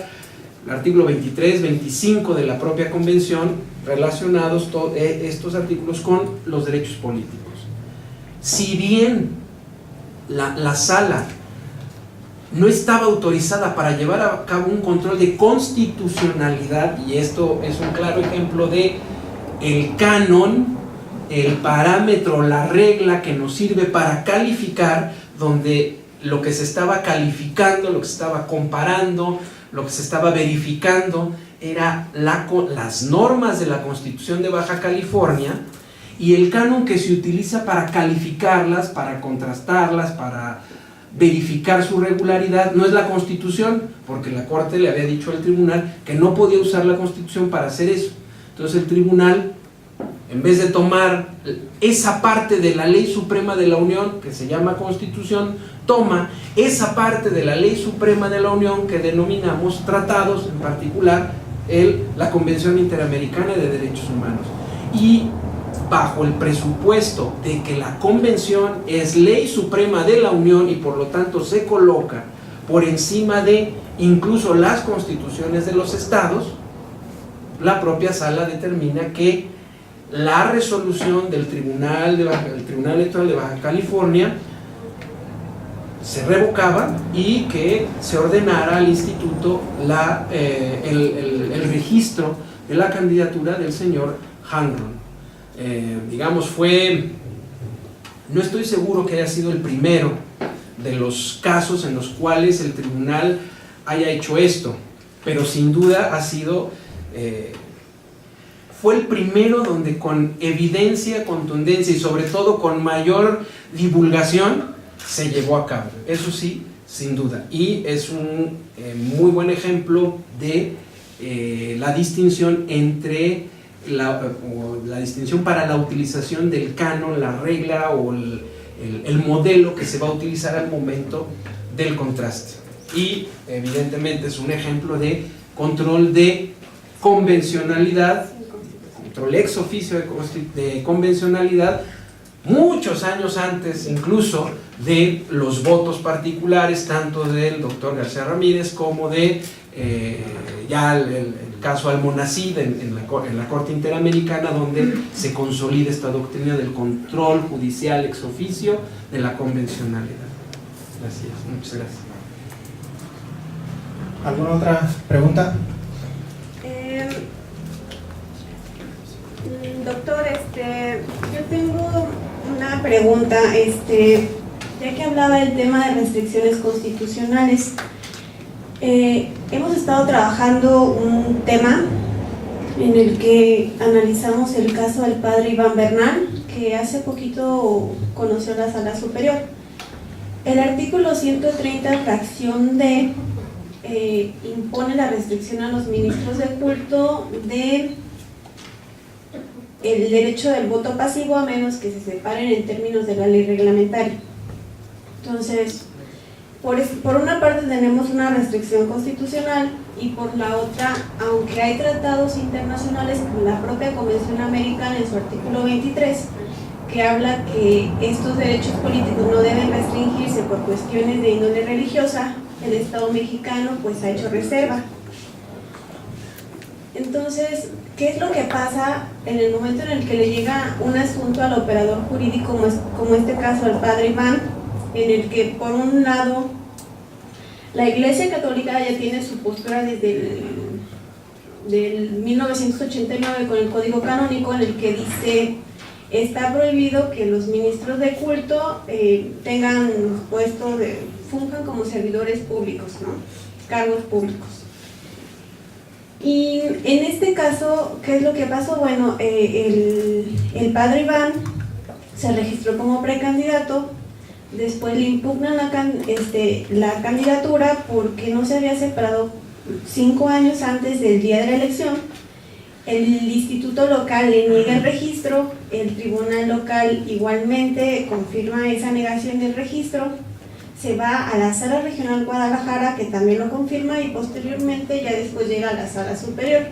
el artículo 23, 25 de la propia convención, relacionados estos artículos con los derechos políticos. Si bien la sala no estaba autorizada para llevar a cabo un control de constitucionalidad, y esto es un claro ejemplo de el canon, el parámetro, la regla que nos sirve para calificar, donde lo que se estaba calificando, lo que se estaba comparando, lo que se estaba verificando era las normas de la Constitución de Baja California, y el canon que se utiliza para calificarlas, para contrastarlas, para verificar su regularidad, no es la Constitución, porque la Corte le había dicho al tribunal que no podía usar la Constitución para hacer eso. Entonces el tribunal, en vez de tomar esa parte de la Ley Suprema de la Unión, que se llama Constitución, toma esa parte de la Ley Suprema de la Unión que denominamos tratados, en particular la Convención Interamericana de Derechos Humanos. Y bajo el presupuesto de que la Convención es Ley Suprema de la Unión y por lo tanto se coloca por encima de incluso las constituciones de los estados, la propia sala determina que la resolución del Tribunal Electoral de Baja California se revocaba y que se ordenara al instituto el registro de la candidatura del señor Hangron. Digamos, no estoy seguro que haya sido el primero de los casos en los cuales el tribunal haya hecho esto, pero sin duda fue el primero donde con evidencia, contundencia y sobre todo con mayor divulgación se llevó a cabo. Eso sí, sin duda, y es un muy buen ejemplo de la distinción entre la distinción para la utilización del canon, la regla o el modelo que se va a utilizar al momento del contraste. Y evidentemente es un ejemplo de control de convencionalidad, control ex oficio de convencionalidad, muchos años antes incluso de los votos particulares, tanto del doctor García Ramírez como de ya el caso Almonacid en la Corte Interamericana, donde se consolida esta doctrina del control judicial ex oficio de la convencionalidad. Gracias, muchas gracias. ¿Alguna otra pregunta? Doctor, yo tengo una pregunta, ya que hablaba del tema de restricciones constitucionales. Hemos estado trabajando un tema en el que analizamos el caso del padre Iván Bernal, que hace poquito conoció la Sala Superior. El artículo 130, fracción D, impone la restricción a los ministros de culto de el derecho del voto pasivo a menos que se separen en términos de la ley reglamentaria. Entonces, por una parte tenemos una restricción constitucional y por la otra, aunque hay tratados internacionales como la propia Convención Americana en su artículo 23, que habla que estos derechos políticos no deben restringirse por cuestiones de índole religiosa, el Estado mexicano pues ha hecho reserva. Entonces, ¿qué es lo que pasa en el momento en el que le llega un asunto al operador jurídico, como este caso al padre Iván, en el que por un lado la Iglesia Católica ya tiene su postura desde del 1989 con el Código Canónico, en el que dice está prohibido que los ministros de culto tengan puestos funjan como servidores públicos, ¿no? cargos públicos. Y en este caso, ¿qué es lo que pasó? Bueno, el padre Iván se registró como precandidato, después le impugnan la candidatura porque no se había separado 5 años antes del día de la elección. El instituto local le niega el registro, el tribunal local igualmente confirma esa negación del registro, se va a la Sala Regional Guadalajara, que también lo confirma, y posteriormente ya después llega a la Sala Superior.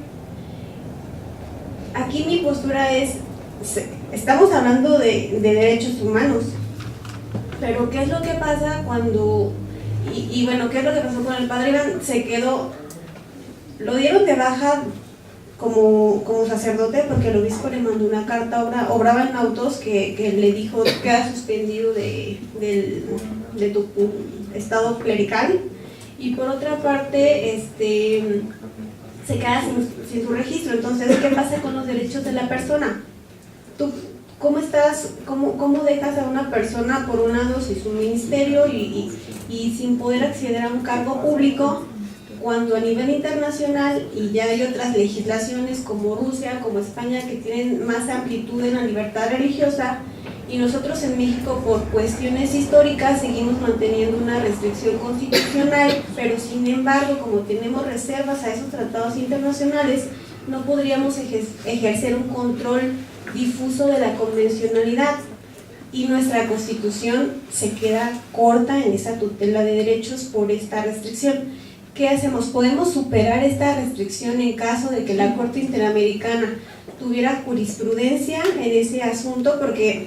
Aquí mi postura es, estamos hablando de derechos humanos, pero ¿qué es lo que pasa cuando, y bueno, qué es lo que pasó con el padre Iván? Se quedó, lo dieron de baja como sacerdote porque el obispo le mandó una carta, obraba en autos, que le dijo: queda suspendido de tu estado clerical, y por otra parte se queda sin su registro. Entonces, ¿qué pasa con los derechos de la persona? ¿Tú cómo dejas a una persona por un lado sin su ministerio y sin poder acceder a un cargo público, cuando a nivel internacional, y ya hay otras legislaciones como Rusia, como España, que tienen más amplitud en la libertad religiosa, y nosotros en México por cuestiones históricas seguimos manteniendo una restricción constitucional, pero sin embargo, como tenemos reservas a esos tratados internacionales, no podríamos ejercer un control difuso de la convencionalidad, y nuestra Constitución se queda corta en esa tutela de derechos por esta restricción. ¿Qué hacemos? ¿Podemos superar esta restricción en caso de que la Corte Interamericana tuviera jurisprudencia en ese asunto? Porque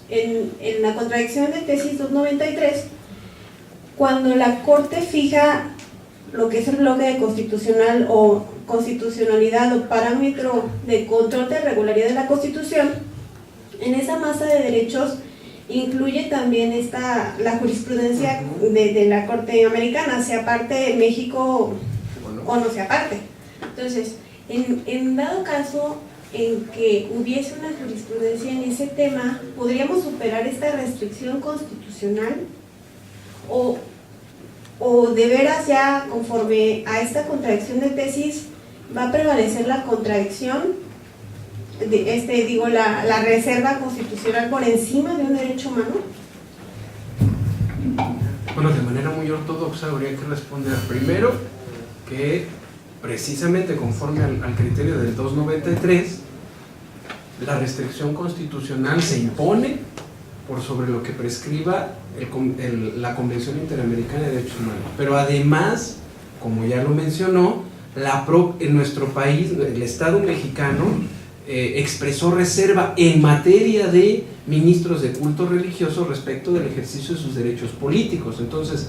en la contradicción de tesis 293, cuando la Corte fija lo que es el bloque de constitucional o constitucionalidad o parámetro de control de regularidad de la Constitución, en esa masa de derechos incluye también la jurisprudencia de la Corte Americana, sea parte de México o no sea parte. Entonces, en dado caso en que hubiese una jurisprudencia en ese tema, ¿podríamos superar esta restricción constitucional? ¿O de veras ya, conforme a esta contradicción de tesis, va a prevalecer la contradicción, la reserva constitucional por encima de un derecho humano? Bueno, de manera muy ortodoxa habría que responder primero que precisamente conforme al criterio del 293, la restricción constitucional se impone por sobre lo que prescriba la Convención Interamericana de Derechos Humanos. Pero además, como ya lo mencionó, en nuestro país, el Estado mexicano expresó reserva en materia de ministros de culto religioso respecto del ejercicio de sus derechos políticos. Entonces,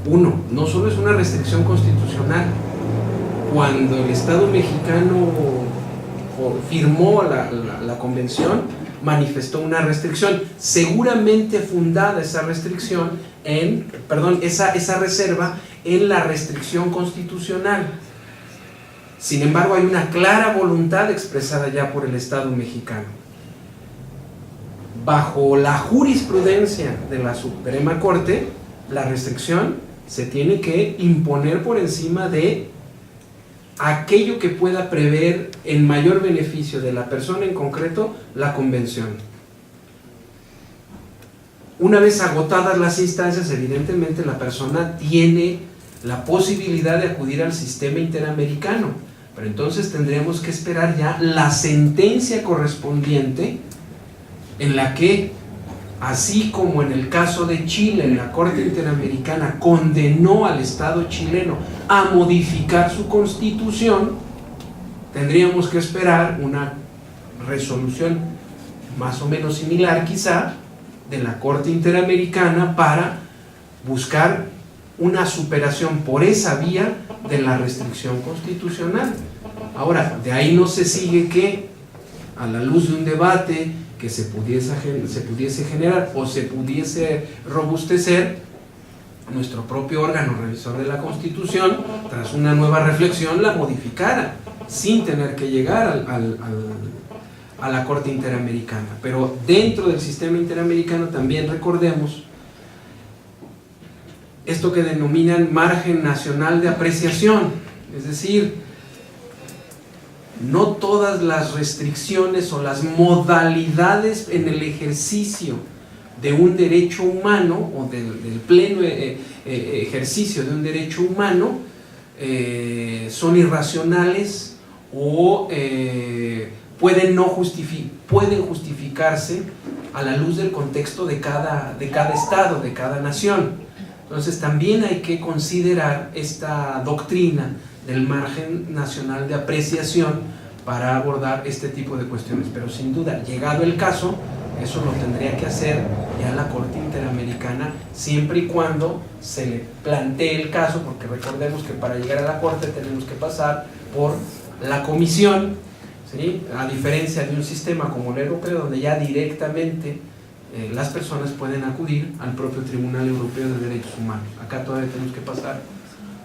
no solo es una restricción constitucional, cuando el Estado mexicano firmó la convención, manifestó una restricción, seguramente fundada esa restricción esa reserva en la restricción constitucional. Sin embargo, hay una clara voluntad expresada ya por el Estado mexicano. Bajo la jurisprudencia de la Suprema Corte, la restricción se tiene que imponer por encima de aquello que pueda prever en mayor beneficio de la persona en concreto la convención. Una vez agotadas las instancias, evidentemente la persona tiene la posibilidad de acudir al sistema interamericano, pero entonces tendríamos que esperar ya la sentencia correspondiente en la que, así como en el caso de Chile, la Corte Interamericana condenó al Estado chileno a modificar su constitución, tendríamos que esperar una resolución más o menos similar quizá de la Corte Interamericana para buscar una superación por esa vía de la restricción constitucional. Ahora, de ahí no se sigue que, a la luz de un debate que se pudiese generar o se pudiese robustecer, nuestro propio órgano revisor de la Constitución, tras una nueva reflexión, la modificara, sin tener que llegar a la Corte Interamericana. Pero dentro del sistema interamericano también recordemos esto que denominan margen nacional de apreciación, es decir, no todas las restricciones o las modalidades en el ejercicio de un derecho humano o del pleno ejercicio de un derecho humano son irracionales o pueden justificarse a la luz del contexto de cada estado, de cada nación. Entonces también hay que considerar esta doctrina del margen nacional de apreciación para abordar este tipo de cuestiones, pero sin duda, llegado el caso, eso lo tendría que hacer ya la Corte Interamericana, siempre y cuando se le plantee el caso, porque recordemos que para llegar a la Corte tenemos que pasar por la Comisión, ¿sí? A diferencia de un sistema como el europeo, donde ya directamente las personas pueden acudir al propio Tribunal Europeo de Derechos Humanos. Acá todavía tenemos que pasar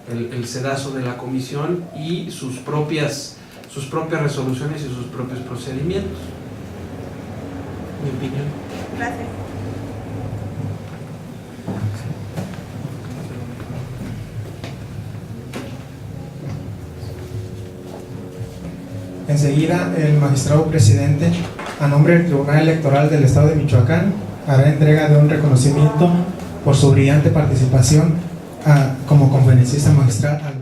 el sedazo de la Comisión y sus propias resoluciones y sus propios procedimientos. Mi opinión. Gracias. Enseguida, el magistrado presidente, a nombre del Tribunal Electoral del Estado de Michoacán, hará entrega de un reconocimiento por su brillante participación como conferencista magistral al